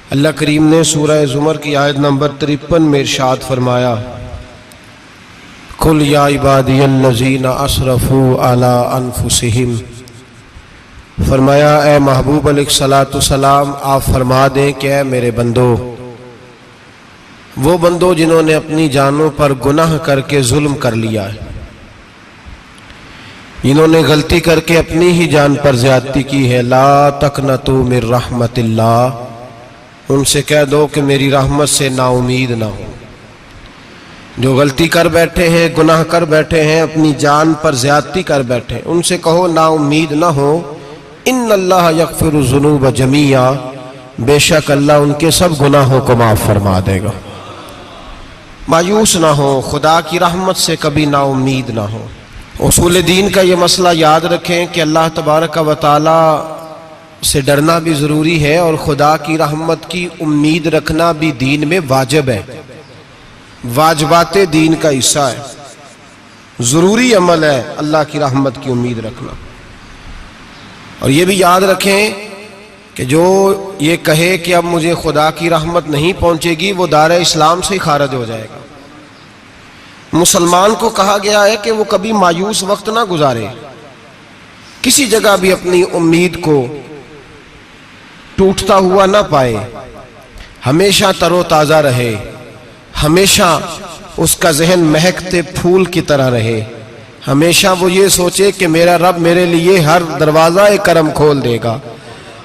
अल्लाह करीम ने सूरह ज़ुमर की आयत नंबर 53 में इरशाद फरमाया, कुल या इबादियल्लज़ीना असरफू अला अनफुसिहिम। फरमाया, ए महबूब अलैहिस्सलाम, आप फरमा दें कि ऐ मेरे बंदो, वो बंदो जिन्होंने अपनी जानों पर गुनाह करके जुल्म कर लिया है, जिन्होंने गलती करके अपनी ही जान पर ज्यादती की है, ला तकनतू मिर रहमतिल्लाह, उनसे कह दो कि मेरी रहमत से नाउमीद ना हो। जो गलती कर बैठे हैं, गुनाह कर बैठे हैं, अपनी जान पर ज्यादती कर बैठे, उनसे कहो नाउमीद ना हो। इन्नल्लाह यग़फ़िरु ज़ुनूब जमीआ, बेशक अल्लाह उनके सब गुनाहों को माफ़ फरमा देगा। मायूस ना हो, खुदा की रहमत से कभी नाउमीद ना हो। उसूल दीन का ये मसला याद रखें कि अल्लाह तबारक व तआला से डरना भी ज़रूरी है और खुदा की रहमत की उम्मीद रखना भी दीन में वाजिब है, वाजिबाते दीन का हिस्सा है, ज़रूरी अमल है अल्लाह की रहमत की उम्मीद रखना। और ये भी याद रखें कि जो ये कहे कि अब मुझे खुदा की रहमत नहीं पहुंचेगी, वो दायरे इस्लाम से ही खारिज हो जाएगा। मुसलमान को कहा गया है कि वो कभी मायूस वक्त ना गुजारे, किसी जगह भी अपनी उम्मीद को टूटता हुआ ना पाए, हमेशा तरोताज़ा रहे, हमेशा उसका जहन महकते फूल की तरह रहे, हमेशा वो ये सोचे कि मेरा रब मेरे लिए हर दरवाज़ा एक करम खोल देगा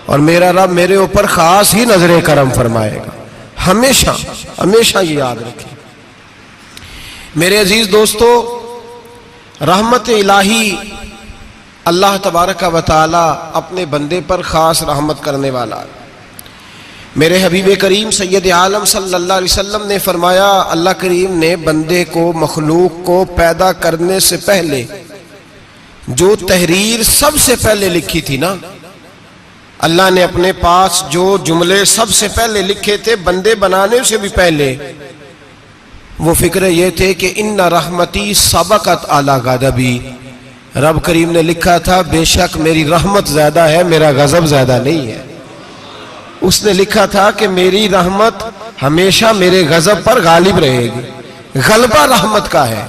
और मेरा रब मेरे ऊपर ख़ास ही नजर करम फरमाएगा। हमेशा हमेशा ये याद रखें। मेरे अजीज दोस्तों, रहमत इलाही अल्लाह तबारक व तआला अपने बंदे पर ख़ास रहमत करने वाला है। मेरे हबीब करीम सैयद आलम सल्लल्लाहु अलैहि वसल्लम ने फरमाया, अल्लाह करीम ने बंदे को, मखलूक को पैदा करने से पहले जो तहरीर सबसे पहले लिखी थी ना, अल्लाह ने अपने पास जो जुमले सबसे पहले लिखे थे बंदे बनाने से भी पहले, वो फिक्र ये थे कि इन्ना रहमती सबकत अला गज़बी। रब करीम ने लिखा था, बेशक मेरी रहमत ज्यादा है, मेरा गजब ज्यादा नहीं है। उसने लिखा था कि मेरी रहमत हमेशा मेरे गजब पर गालिब रहेगी। गलबा रहमत का है।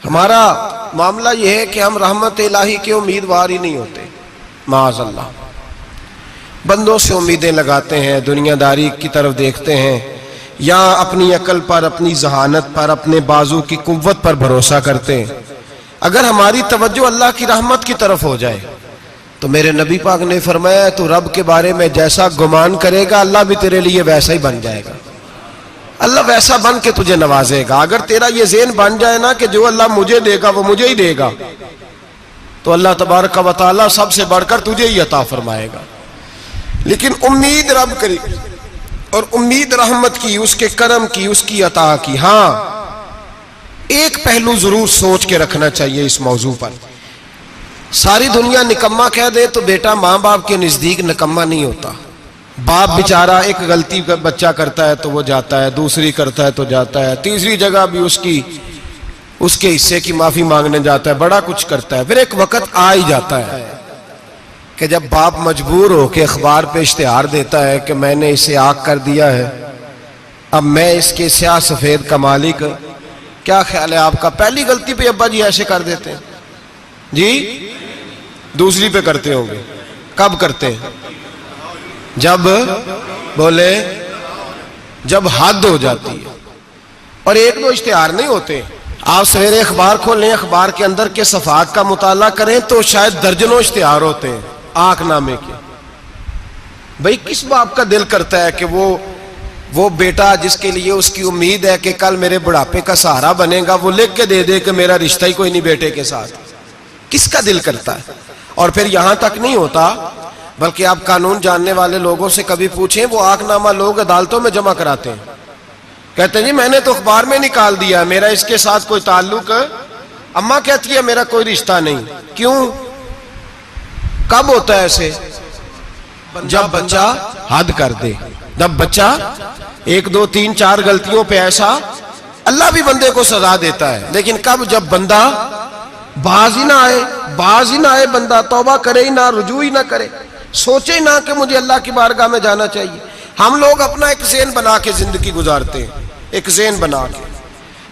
हमारा मामला यह है कि हम रहमत इलाही के उम्मीदवार ही नहीं होते। माअज़ल्लाह, बंदों से उम्मीदें लगाते हैं, दुनियादारी की तरफ देखते हैं, या अपनी अकल पर, अपनी जहानत पर, अपने बाजू की कुव्वत पर भरोसा करते हैं। अगर हमारी तवज्जो अल्लाह की रहमत की तरफ हो जाए तो मेरे नबी पाक ने फरमाया, तो रब के बारे में जैसा गुमान करेगा अल्लाह भी तेरे लिए वैसा ही बन जाएगा। अल्लाह वैसा बन के तुझे नवाजेगा। अगर तेरा ये ज़हन बन जाए ना कि जो अल्लाह मुझे देगा वो मुझे ही देगा, तो अल्लाह तबारक व तआला सबसे बढ़कर तुझे ही अता फरमाएगा। लेकिन उम्मीद रब करी और उम्मीद रहमत की, उसके करम की, उसकी अता की। हाँ, एक पहलू जरूर सोच के रखना चाहिए इस मौजू पर। सारी दुनिया निकम्मा कह दे तो बेटा माँ बाप के नजदीक निकम्मा नहीं होता। बाप बेचारा एक गलती बच्चा करता है तो वो जाता है, दूसरी करता है तो जाता है, तीसरी जगह भी उसके हिस्से की माफी मांगने जाता है, बड़ा कुछ करता है। फिर एक वक्त आ ही जाता है कि जब बाप मजबूर हो के अखबार पे इश्तिहार देता है कि मैंने इसे आग कर दिया है, अब मैं इसके स्याह सफेद का मालिक। क्या ख्याल है आपका? पहली गलती पे अब्बा जी ऐसे कर देते हैं जी, दूसरी पे करते होंगे। कब करते हैं? जब बोले जब हद हो जाती है। और एक दो इश्तिहार नहीं होते। आप सवेरे अखबार खोलें, अखबार के अंदर के सफात का मुताला करें तो शायद दर्जनों इश्तिहार होते हैं आंकनामे के। भाई किस बाप का दिल करता है कि वो बेटा जिसके लिए उसकी उम्मीद है कि कल मेरे बुढ़ापे का सहारा बनेगा, वो लिख के दे दे कि मेरा रिश्ता ही कोई नहीं बेटे के साथ? किसका दिल करता है? और फिर यहां तक नहीं होता, बल्कि आप कानून जानने वाले लोगों से कभी पूछें, वो आंकनामा लोग अदालतों में जमा कराते हैं। कहते हैं जी मैंने तो अखबार में निकाल दिया, मेरा इसके साथ कोई ताल्लुक। अम्मा कहती है मेरा कोई रिश्ता नहीं। क्यों? कब होता है ऐसे? जब बच्चा हद कर दे, जब बच्चा 1 2 3 4 गलतियों पे ऐसा, अल्लाह भी बंदे को सजा देता है। लेकिन कब? जब बंदा बाज ही ना आए, बंदा तौबा करे ही ना, रुजू ही ना करे, सोचे ना कि मुझे अल्लाह की बारगाह में जाना चाहिए। हम लोग अपना एक ज़हन बना के जिंदगी गुजारते हैं, एक ज़हन बना के,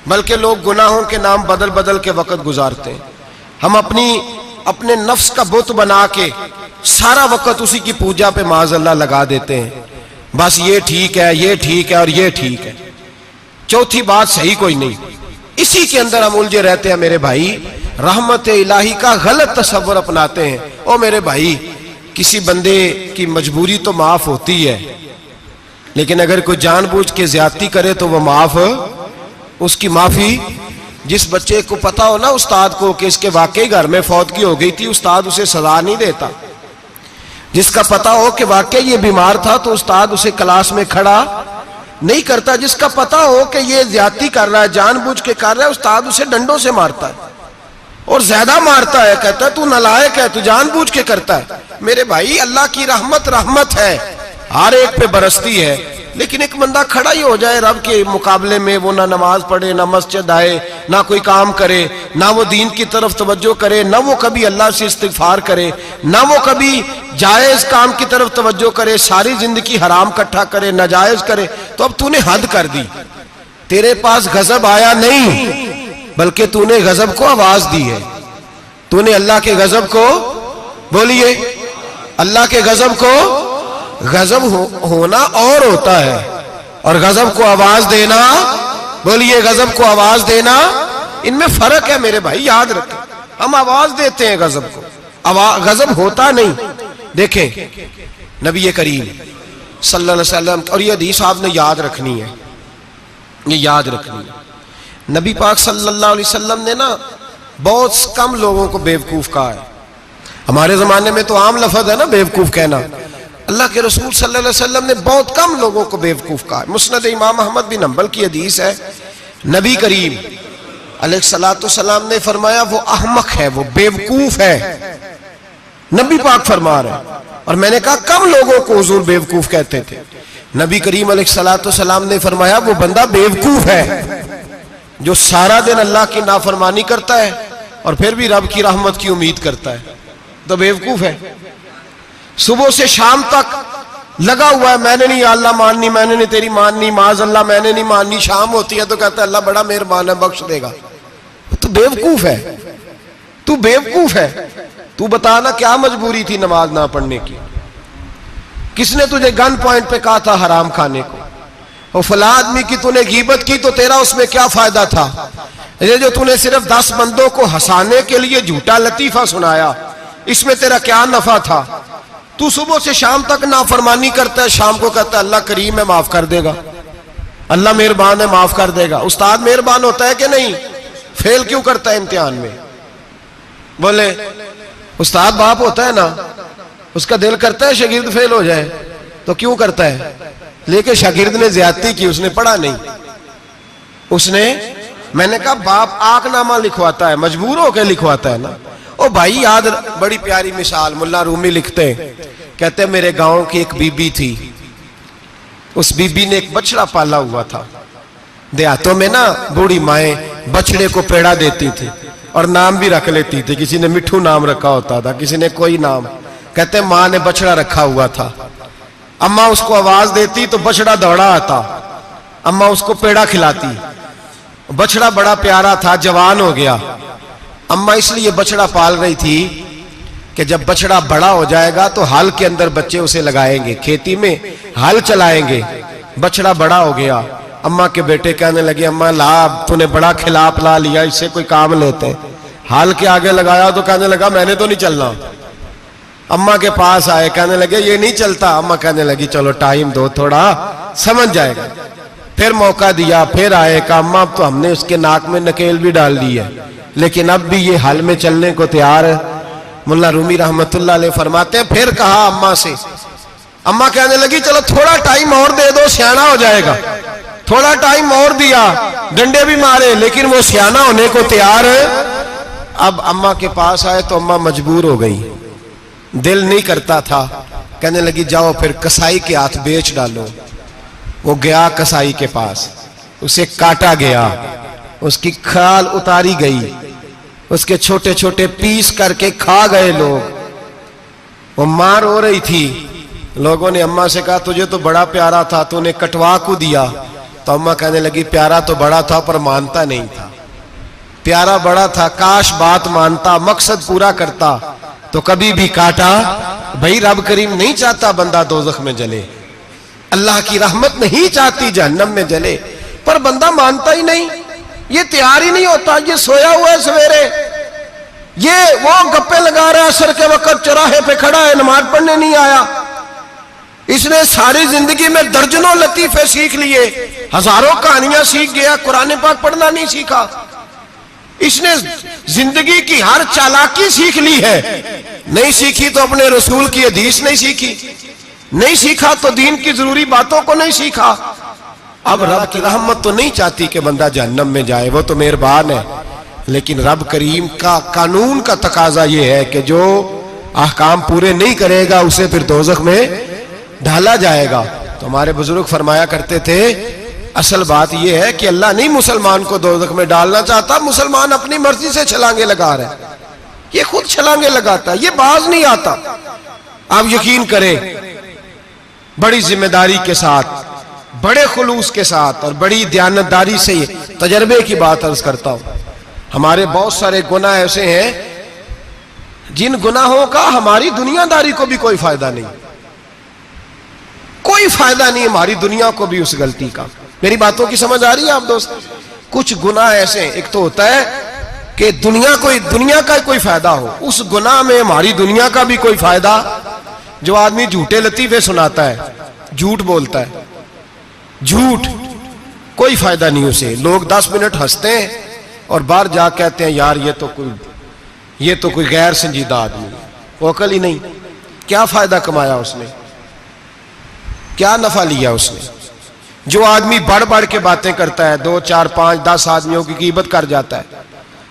बल्कि लोग गुनाहों के नाम बदल बदल के वक्त गुजारते हैं। हम अपने नफ्स का बुत बना के सारा वक्त उसी की पूजा पे माज़अल्लाह लगा देते हैं। बस ये ठीक है, ये ठीक है और ये ठीक है, चौथी बात सही कोई नहीं। इसी के अंदर हम उलझे रहते हैं मेरे भाई। रहमत इलाही का गलत तस्वर अपनाते हैं। ओ मेरे भाई, किसी बंदे की मजबूरी तो माफ होती है, लेकिन अगर कोई जानबूझ के ज्यादती करे तो वह माफ, उसकी माफी। जिस बच्चे को पता हो ना उस्ताद को कि इसके वाकई घर में फौतगी हो गई थी, उस्ताद उसे सजा नहीं देता। जिसका पता हो कि वाकई ये बीमार था तो उस्ताद उसे क्लास में खड़ा नहीं करता। जिसका पता हो कि ये ज्यादती कर रहा है, जानबूझ के कर रहा है, उस्ताद उसे डंडों से मारता है और ज्यादा मारता है। कहता है तू नालायक है, तू जानबूझ के करता है। मेरे भाई, अल्लाह की रहमत है, हर एक पे बरसती है, लेकिन एक बंदा खड़ा ही हो जाए रब के मुकाबले में, वो ना नमाज पढ़े, ना मस्जिद आए, ना कोई काम करे, ना वो दीन की तरफ तवज्जो करे, ना वो कभी अल्लाह से इस्तिगफार करे, ना वो कभी जायज काम की तरफ तवज्जो करे, सारी जिंदगी हराम इकट्ठा करे, नाजायज करे, तो अब तूने हद कर दी। तेरे पास गजब आया नहीं, बल्कि तूने गजब को आवाज दी है। तूने अल्लाह के गजब को, बोलिए, अल्लाह के गजब को, गजब होना और होता है, और गजब को आवाज देना, बोलिए, गजब को आवाज देना, इनमें फर्क है मेरे भाई, याद रखें। हम आवाज देते हैं गजब को, गजब होता नहीं। देखें नबी करीम सल्लल्लाहु अलैहि वसल्लम, और ये हदीस आपने याद रखनी है, ये याद रखनी है। नबी पाक सल्लल्लाहु अलैहि वसल्लम ने ना बहुत कम लोगों को बेवकूफ कहा है। हमारे जमाने में तो आम लफ्ज है ना बेवकूफ कहना। अल्लाह के रसूल सल्लल्लाहु अलैहि वसल्लम ने बहुत कम लोगों को बेवकूफ कहा है। मुस्नद इमाम अहमद बिन हंबल की हदीस है, नबी करीम अलैहिस्सलातु वस्सलाम ने फरमाया वो अहमक है, वो बेवकूफ है। नबी पाक फरमा रहे, और मैंने कहा कम लोगों को हुजूर बेवकूफ कहते थे। नबी करीम अलैहिस्सलातु वस्सलाम ने फरमाया वो बंदा बेवकूफ है जो सारा दिन अल्लाह की नाफरमानी करता है और फिर भी रब की रहमत की उम्मीद करता है, तो बेवकूफ है। सुबह से शाम तक लगा हुआ है, मैंने नहीं अल्लाह माननी, मैंने नहीं तेरी माननी, माज अल्लाह मैंने नहीं माननी। शाम होती है तो कहता है अल्लाह बड़ा मेहरबान है, बख्श देगा। तू बेवकूफ है, तू बेवकूफ है। तू बता ना क्या मजबूरी थी नमाज ना पढ़ने की? किसने तुझे गन पॉइंट पे कहा था हराम खाने को? और फला आदमी की तूने गीबत की तो तेरा उसमें क्या फायदा था? ये जो तूने सिर्फ 10 बंदों को हंसाने के लिए झूठा लतीफा सुनाया, इसमें तेरा क्या नफा था? तू सुबह से शाम तक नाफरमानी करता है, शाम को कहता है अल्लाह करीम है माफ कर देगा, अल्लाह मेहरबान है माफ कर देगा। उस्ताद मेहरबान होता है कि नहीं? फेल क्यों करता है इम्तिहान में? बोले उस्ताद बाप होता है ना, उसका दिल करता है शागिर्द फेल हो जाए, तो क्यों करता है? लेकिन शागिर्द ने ज्यादती की, उसने पढ़ा नहीं, उसने, मैंने कहा बाप आकनामा लिखवाता है, मजबूर होकर लिखवाता है ना। ओ भाई याद, बड़ी प्यारी मिसाल मुल्ला रूमी लिखते हैं, कहते हैं मेरे गांव की एक बीबी थी, उस बीबी ने एक बछड़ा पाला हुआ था। देहातों में ना बूढ़ी माएं बछड़े को पेड़ा देती थी और नाम भी रख लेती थी। किसी ने मिठू नाम रखा होता था, किसी ने कोई नाम। कहते हैं माँ ने बछड़ा रखा हुआ था, अम्मा उसको आवाज देती तो बछड़ा दौड़ा आता, अम्मा उसको पेड़ा खिलाती। बछड़ा बड़ा प्यारा था, जवान हो गया। अम्मा इसलिए बछड़ा पाल रही थी कि जब बछड़ा बड़ा हो जाएगा तो हल के अंदर बच्चे उसे लगाएंगे, खेती में हल चलाएंगे। बछड़ा बड़ा हो गया, अम्मा के बेटे कहने लगे अम्मा ला, तूने बड़ा खिला पिला लिया, इससे कोई काम लेते हैं। हल के आगे लगाया तो कहने लगा मैंने तो नहीं चलना। अम्मा के पास आए, कहने लगे ये नहीं चलता। अम्मा कहने लगी चलो टाइम दो, थोड़ा समझ जाएगा। फिर मौका दिया, फिर आए, कहा अम्मा अब तो हमने उसके नाक में नकेल भी डाल दी है, लेकिन अब भी ये हल में चलने को तैयार है। मुल्ला रूमी रहमतुल्लाह अलैह फरमाते हैं फिर कहा अम्मा से, अम्मा कहने लगी चलो थोड़ा टाइम और दे दो, सियाना हो जाएगा। थोड़ा टाइम और दिया, डंडे भी मारे, लेकिन वो सियाना होने को तैयार है। अब अम्मा के पास आए तो अम्मा मजबूर हो गई, दिल नहीं करता था। कहने लगी जाओ फिर कसाई के हाथ बेच डालो। वो गया कसाई के पास, उसे काटा गया, उसकी खाल उतारी गई, उसके छोटे छोटे पीस करके खा गए लोग। वो मां रो रही थी, लोगों ने अम्मा से कहा तुझे तो बड़ा प्यारा था, तूने कटवा को दिया। तो अम्मा कहने लगी प्यारा तो बड़ा था पर मानता नहीं था। प्यारा बड़ा था, काश बात मानता, मकसद पूरा करता तो कभी भी काटा। भाई रब करीम नहीं चाहता बंदा दोज़ख में जले, अल्लाह की रहमत नहीं चाहती जहन्नम में जले, पर बंदा मानता ही नहीं, ये तैयार ही नहीं होता। ये सोया हुआ है सवेरे, ये वो गप्पे लगा रहा है, असर के वक्त चौराहे पे खड़ा है, नमाज पढ़ने नहीं आया। इसने सारी जिंदगी में दर्जनों लतीफे सीख लिए, हजारों कहानियां सीख गया, कुरान पाक पढ़ना नहीं सीखा। इसने जिंदगी की हर चालाकी सीख ली है, नहीं सीखी तो अपने रसूल की हदीस नहीं सीखी, नहीं सीखा तो दीन की जरूरी बातों को नहीं सीखा। अब रब की रहमत तो नहीं चाहती कि बंदा जहन्नम में जाए, वो तो मेहरबान है, लेकिन रब करीम का कानून का तकाजा ये है कि जो अहकाम पूरे नहीं करेगा उसे फिर दोज़ख में ढाला जाएगा। तो हमारे बुजुर्ग फरमाया करते थे असल बात यह है कि अल्लाह नहीं मुसलमान को दोज़ख में डालना चाहता, मुसलमान अपनी मर्जी से छलांगे लगा रहा है, ये खुद छलांगे लगाता है, ये बाज नहीं आता। आप यकीन करें बड़ी जिम्मेदारी के साथ, बड़े खुलूस के साथ और बड़ी दयानतदारी से तजर्बे की बात अर्ज करता हूं। हमारे बहुत सारे गुनाह ऐसे हैं जिन गुनाहों का हमारी दुनियादारी को भी कोई फायदा नहीं, कोई फायदा नहीं हमारी दुनिया को भी उस गलती का। मेरी बातों की समझ आ रही है आप दोस्त? कुछ गुनाह ऐसे, एक तो होता है कि दुनिया का कोई फायदा हो, उस गुनाह में हमारी दुनिया का भी कोई फायदा। जो आदमी झूठे लतीफे सुनाता है, झूठ बोलता है, झूठ कोई फायदा नहीं उसे, लोग 10 मिनट हंसते हैं और बाहर जा कहते हैं यार ये तो कोई गैर संजीदा आदमी, वो अकल ही नहीं। क्या फायदा कमाया उसने, क्या नफा लिया उसने? जो आदमी बढ़ बढ़ के बातें करता है, 2, 4, 5, 10 आदमियों की कीमत कर जाता है,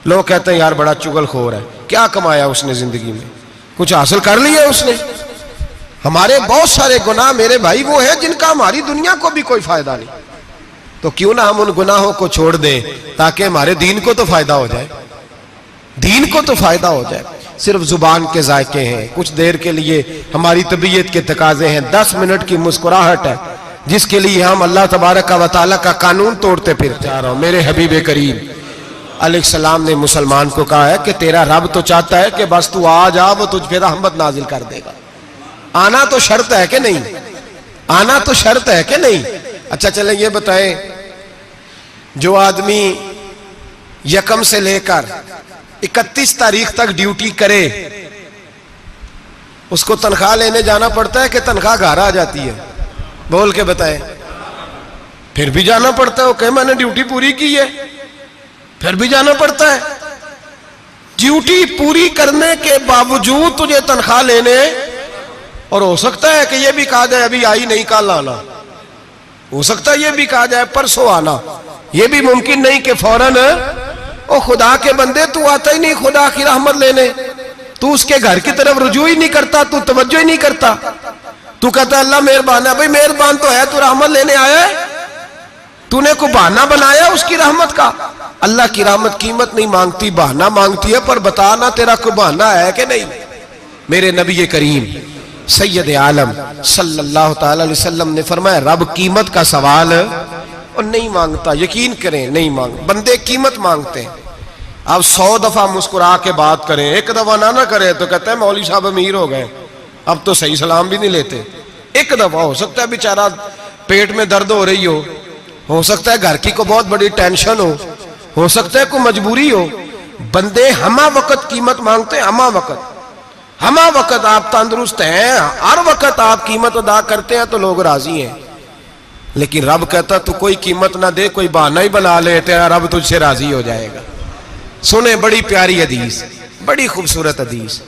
लोग कहते हैं यार बड़ा चुगलखोर है। क्या कमाया उसने जिंदगी में? कुछ हासिल कर लिया उसने? हमारे बहुत सारे गुनाह मेरे भाई वो है जिनका हमारी दुनिया को भी कोई फायदा नहीं। तो क्यों ना हम उन गुनाहों को छोड़ दें ताकि हमारे दीन को तो फायदा हो जाए, दीन को तो फायदा हो जाए। सिर्फ जुबान के जायके हैं, कुछ देर के लिए हमारी तबीयत के तकाजे हैं, 10 मिनट की मुस्कुराहट है जिसके लिए हम अल्लाह तबारक व तआला का कानून तोड़ते फिरते आ रहे हो। मेरे हबीब करीम अलैहिस्सलाम ने मुसलमान को कहा है कि तेरा रब तो चाहता है कि बस तू आ जा, वो तुझ पे रहमत नाजिल कर देगा। आना तो शर्त है कि नहीं? आना तो शर्त है कि नहीं? अच्छा चले ये बताएं, जो आदमी 1 से लेकर 31 तारीख तक ड्यूटी करे उसको तनख्वाह लेने जाना पड़ता है कि तनख्वाह घर आ जाती है? बोल के बताएं। फिर भी जाना पड़ता है, वो कहे मैंने ड्यूटी पूरी की है, फिर भी जाना पड़ता है। ड्यूटी पूरी करने के बावजूद तुझे तनख्वाह लेने, और हो सकता है कि यह भी कहा जाए अभी आई नहीं कल आना, हो सकता है यह भी कहा जाए परसों आना, यह भी मुमकिन नहीं कि फौरन। ओ खुदा के बंदे तू आता ही नहीं खुदा की रहमत लेने, तू उसके घर की तरफ रुजू ही नहीं करता, तू तवज्जो ही नहीं करता, तू कहता अल्लाह मेहरबान है। भाई मेहरबान तो है, तू रहमत लेने आया है, तूने को बहाना बनाया उसकी रहमत का। अल्लाह की रहमत कीमत नहीं मांगती, बहाना मांगती है, पर बताना तेरा कोई बहाना है कि नहीं। मेरे नबी करीम सैयद आलम सल्लल्लाहु ताला अलैहि वसल्लम ने फरमाया रब कीमत का सवाल और नहीं मांगता। यकीन करें नहीं मांग, बंदे कीमत मांगते हैं। अब 100 दफा मुस्कुरा के बात करें, एक दफा ना करें तो कहते हैं मौलवी साहब अमीर हो गए, अब तो सही सलाम भी नहीं लेते। एक दफा हो सकता है बेचारा पेट में दर्द हो रही हो सकता है घर की को बहुत बड़ी टेंशन हो सकता है कोई मजबूरी हो। बंदे हमा वक्त कीमत मांगते हैं, हमा वक्त आप तंदुरुस्त हैं, हर वक्त आप कीमत अदा करते हैं तो लोग राजी हैं। लेकिन रब कहता तू कोई कीमत ना दे, कोई बहाना ही बना ले, तेरा रब तुझसे राजी हो जाएगा। सुने बड़ी प्यारी हदीस, बड़ी खूबसूरत हदीस,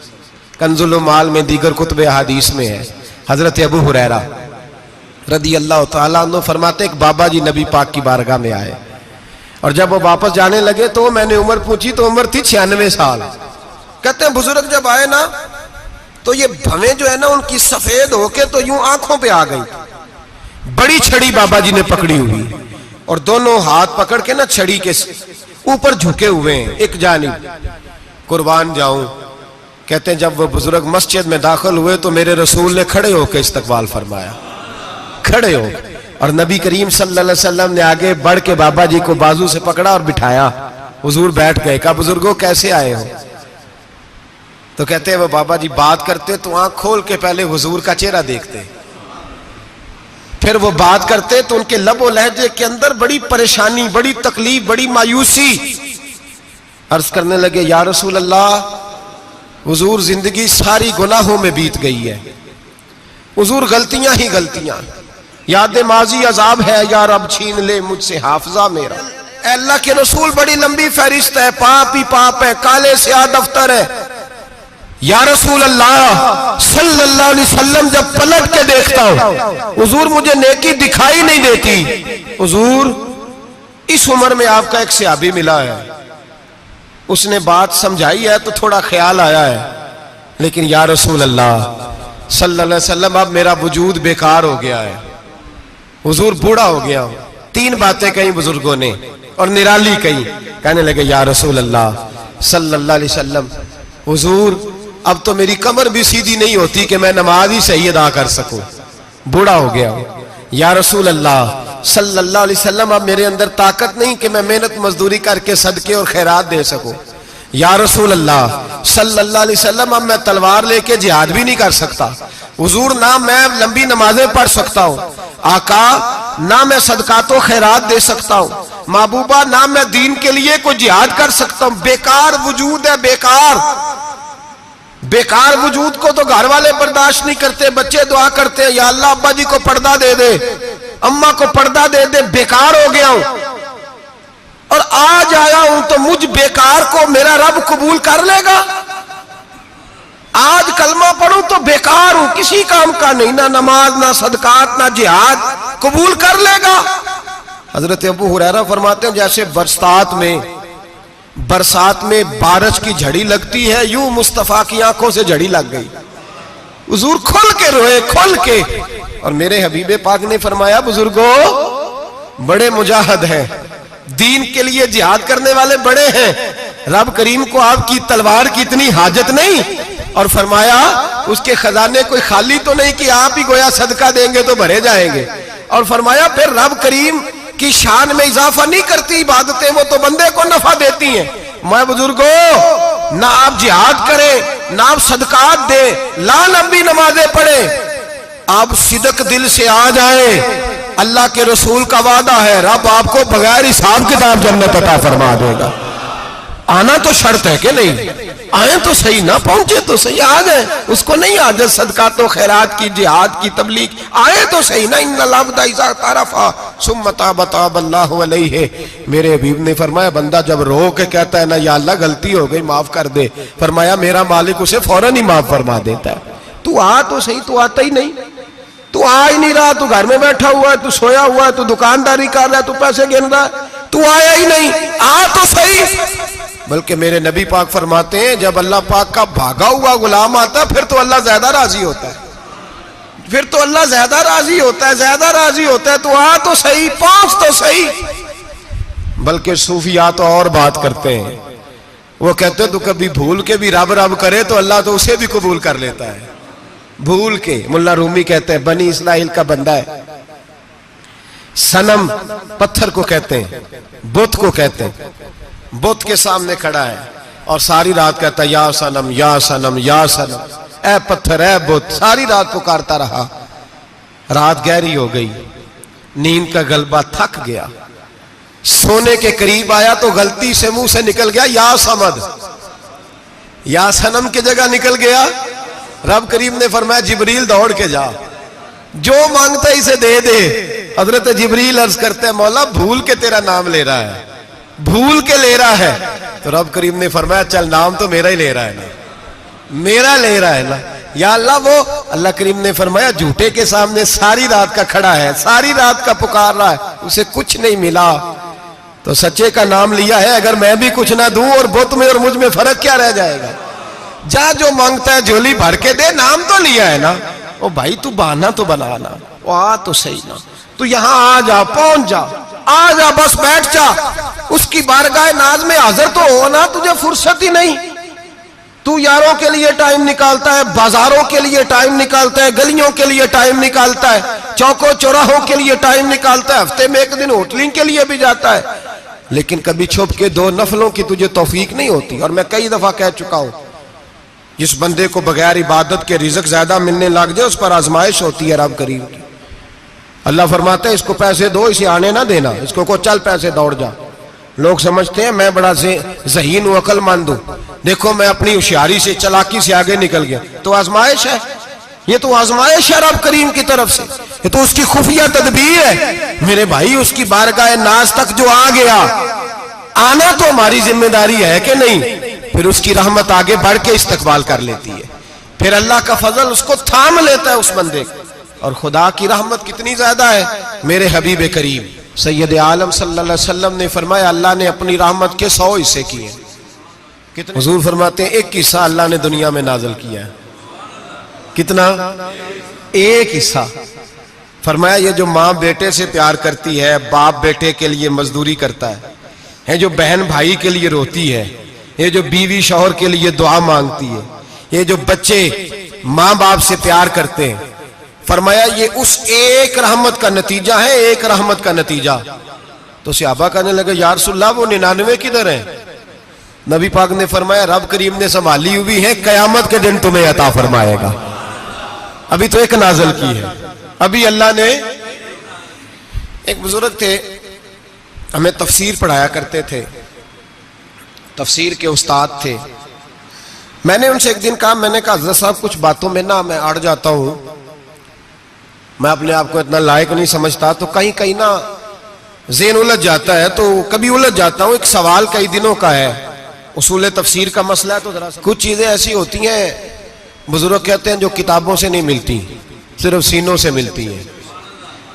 कंजुल माल में दीगर कुतुब हदीस में है। हजरत अबू हुरैरा रदी अल्लाह तआला अन्हु फरमाते एक बाबा जी नबी पाक की बारगाह में आए और जब वो वापस जाने लगे तो मैंने उम्र पूछी तो उम्र थी 96 साल। कहते हैं बुजुर्ग जब आए ना तो ये भवें जो है ना उनकी सफेद होके तो यूं आंखों पे आ गई। बड़ी छड़ी बाबा जी ने पकड़ी हुई और दोनों हाथ पकड़ के ना छड़ी के ऊपर झुके हुए हैं एक जानिब। कुर्बान जाऊं कहते हैं जब वो बुजुर्ग मस्जिद में दाखिल हुए तो मेरे रसूल ने खड़े होकर इस्तकबाल फरमाया, खड़े हो। और नबी करीम सल्लल्लाहु अलैहि वसल्लम ने आगे बढ़ के बाबा जी को बाजू से पकड़ा और बिठाया। हुजूर बैठ गए। कहा बुजुर्गों कैसे आए हो? तो कहते हैं वो बाबा जी बात करते तो आंख खोल के पहले हुजूर का चेहरा देखते, फिर वो बात करते तो उनके लबो लहजे के अंदर बड़ी परेशानी, बड़ी तकलीफ, बड़ी मायूसी। अर्ज करने लगे या रसूल अल्लाह, हुजूर जिंदगी सारी गुनाहों में बीत गई है, हुजूर गलतियां ही गलतियां, याद माजी अजाब है, यार अब छीन ले मुझसे हाफजा मेरा। अल्लाह के रसूल बड़ी लंबी फहरिस्त है, पाप ही पाप है, काले स्याह दफ्तर है। या रसूल अल्लाह सल्लल्लाहु अलैहि वसल्लम जब पलट के देखता हूं हुजूर मुझे नेकी दिखाई नहीं देती। हुजूर इस उम्र में आपका एक सहाबी मिला है, उसने बात समझाई है तो थोड़ा ख्याल आया है, लेकिन या रसूल अल्लाह सल्लल्लाहु अलैहि वसल्लम अब मेरा वजूद बेकार हो गया है, हुजूर बूढ़ा हो गया हूं। 3 बातें कही बुजुर्गों ने और निराली कही। कहने लगे या रसूल अल्लाह सल्लल्लाहु अलैहि वसल्लम, हुजूर अब तो मेरी कमर भी सीधी नहीं होती कि मैं नमाज ही सही अदा कर सकूं, बूढ़ा हो गया हूं। या रसूल अल्लाह सल्लल्लाहु अलैहि वसल्लम अब मेरे अंदर ताकत नहीं कि मैं मेहनत मजदूरी करके सदके और खैरात दे सकूं। या रसूल अल्लाह सल्लल्लाहु अलैहि वसल्लम अब मैं तलवार लेके जिहाद भी नहीं कर सकता। हुजूर ना मैं लंबी नमाजें पढ़ सकता हूं, आका ना मैं सदकातो खैरात दे सकता हूं, महबूबा ना मैं दीन के लिए कोई जिहाद कर सकता हूं। बेकार वजूद है, बेकार बेकार वजूद को तो घर वाले बर्दाश्त नहीं करते, बच्चे दुआ करते हैं या अल्लाह अब्बा जी को पर्दा दे दे, अम्मा को पर्दा दे दे, बेकार हो गया हूं और आज आया हूं तो मुझ बेकार को मेरा रब कबूल कर लेगा। आज कलमा पढ़ूं तो बेकार हूं, किसी काम का नहीं, ना नमाज ना सदकात ना जिहाद, कबूल कर लेगा। हजरत अबू हुरैरा फरमाते हैं जैसे बरसात में बारिश की झड़ी लगती है, यूं मुस्तफा की आंखों से झड़ी लग गई। हुजूर खोल के रोए, खोल के। और मेरे हबीबे पाक ने फरमाया बुजुर्गों बड़े मुजाहिद हैं, दीन के लिए जिहाद करने वाले बड़े हैं, रब करीम को आपकी तलवार की इतनी हाजत नहीं। और फरमाया उसके खजाने कोई खाली तो नहीं कि आप ही गोया सदका देंगे तो भरे जाएंगे। और फरमाया फिर रब करीम की शान में इजाफा नहीं करती इबादतें, वो तो बंदे को नफा देती हैं। मैं बुजुर्गों ना आप जिहाद करें ना आप सदकात दे, ला लंबी नमाजें पढ़े, आप सिदक दिल से आ जाए, अल्लाह के रसूल का वादा है रब आपको बगैर हिसाब किताब जन्नत अता फरमा देगा। आना तो शर्त है कि नहीं, आए तो सही ना, पहुंचे तो सही, आ गए उसको नहीं आदत सदकातो खैरात की, जिहाद की, तबलीग, आए तो सही ना। इन्ना लाबदा इज़ा तारफा सुम्मा ताबा ताबल्लाहु अलैहि। मेरे हबीब ने फरमाया बंदा जब रो के कहता है ना या अल्लाह गलती हो गई माफ कर दे, फरमाया मेरा मालिक उसे फौरन ही माफ फरमा देता है। तू आ तो सही, तू आता ही नहीं, तू आ ही नहीं रहा, तू घर में बैठा हुआ है, तू सोया हुआ है, तू दुकानदारी कर रहा है, तू पैसे गिन रहा है, तू आया ही नहीं, आ तो सही। बल्कि मेरे नबी पाक फरमाते हैं जब अल्लाह पाक का भागा हुआ गुलाम आता है फिर तो अल्लाह ज्यादा राजी होता है, फिर तो अल्लाह ज्यादा राजी होता है, ज्यादा राजी होता है। तो आ तो सही, पहुंच तो सही। बल्कि सूफिया तो और बात करते हैं, वो कहते हैं तो कभी भूल के भी रब रब करे तो अल्लाह तो उसे भी कबूल कर लेता है, भूल के। मुल्ला रूमी कहते हैं बनी इस्राइल का बंदा है, सनम पत्थर को कहते हैं, बुत को कहते हैं, बुत के सामने खड़ा है और सारी रात कहता है या सनम या सनम या सनम, ए पत्थर ए बुत, सारी रात पुकारता रहा। रात गहरी हो गई, नींद का गलबा थक गया, सोने के करीब आया तो गलती से मुंह से निकल गया या समद, या सनम की जगह निकल गया। रब करीम ने फरमाया जिब्रील दौड़ के जा, जो मांगता है इसे दे दे। हजरत जिब्रील अर्ज करते हैं मौला भूल के तेरा नाम ले रहा है, भूल के ले रहा है। तो रब करीम ने फरमाया चल नाम तो मेरा ही ले रहा है ना, मेरा ले रहा है ना, या अल्लाह। वो अल्लाह करीम ने फरमाया झूठे के सामने सारी रात का खड़ा है, सारी रात का पुकार रहा है, उसे कुछ नहीं मिला तो सच्चे का नाम लिया है। अगर मैं भी कुछ ना दूं और बुत में और मुझ में फर्क क्या रह जाएगा। जा जो मांगता है झोली भर के दे, नाम तो लिया है ना। ओ भाई तू बहाना तो बनाना, वो आ तो सही ना, तू यहां आ जा, पहुंच जा, आ जा, बस बैठ जा, उसकी बारगाह नाज में हाजिर तो हो ना, तुझे फुर्सत ही नहीं। तू यारों के लिए टाइम निकालता है, बाजारों के लिए टाइम निकालता है, गलियों के लिए टाइम निकालता है, चौकों चौराहों के लिए टाइम निकालता है, हफ्ते में एक दिन होटलिंग के लिए भी जाता है, लेकिन कभी छुप के दो नफलों की तुझे तौफीक नहीं होती। और मैं कई दफा कह चुका हूं, जिस बंदे को बगैर इबादत के रिज़्क ज्यादा मिलने लग जाए उस पर आजमाइश होती है रब करीम की। अल्लाह फरमाते हैं इसको पैसे दो, इसे आने ना देना, इसको को चल पैसे दौड़ जा। लोग समझते हैं मैं बड़ा ज़हीन हूं, अक्लमंद हूं, देखो मैं अपनी होशियारी से चालाकी से आगे निकल गया। तो आजमाइश है, ये तो आजमाइश है रब करीम की तरफ से, ये तो उसकी खुफिया तदबीर है मेरे भाई। उसकी बारगाह नाज तक जो आ गया, आना तो हमारी जिम्मेदारी है कि नहीं, फिर उसकी रहमत आगे बढ़ के इस्तकबाल कर लेती है, फिर अल्लाह का फजल उसको थाम लेता है उस बंदे को। और खुदा की रहमत कितनी ज्यादा है, मेरे हबीब करीम सैयद आलम सल्लल्लाहु अलैहि वसल्लम ने फरमाया अल्लाह ने अपनी रहमत के 100 हिस्से किए। कितने? हुजूर फरमाते हैं एक हिस्सा अल्लाह ने दुनिया में नाजिल किया है। कितना? एक हिस्सा। फरमाया ये जो माँ बेटे से प्यार करती है, बाप बेटे के लिए मजदूरी करता है जो बहन भाई के लिए रोती है, ये जो बीवी शौहर के लिए दुआ मांगती है, ये जो बच्चे माँ बाप से प्यार करते हैं, फरमाया ये उस एक रहमत का नतीजा है, एक रहमत का नतीजा। तो सहाबा कहने लगे या रसूलल्लाह वो 99 किधर है? नबी पाक ने फरमाया रब करीम ने संभाली हुई है, कयामत के दिन तुम्हें अता फरमाएगा। अभी तो एक नाज़िल की है, अभी अल्लाह ने। एक बुजुर्ग थे, हमें तफसीर पढ़ाया करते थे, तफसीर के उस्ताद थे। मैंने उनसे एक दिन कहा, मैंने कहा हज़रत साहब कुछ बातों में ना मैं अड़ जाता हूं, मैं अपने आप को इतना लायक नहीं समझता, तो कहीं कहीं ना ज़हन उलझ जाता है, तो कभी उलझ जाता हूं। एक सवाल कई दिनों का है, उसूल तफसीर का मसला है, तो जरा कुछ चीजें ऐसी होती हैं बुजुर्ग कहते हैं जो किताबों से नहीं मिलती, सिर्फ सीनों से मिलती हैं।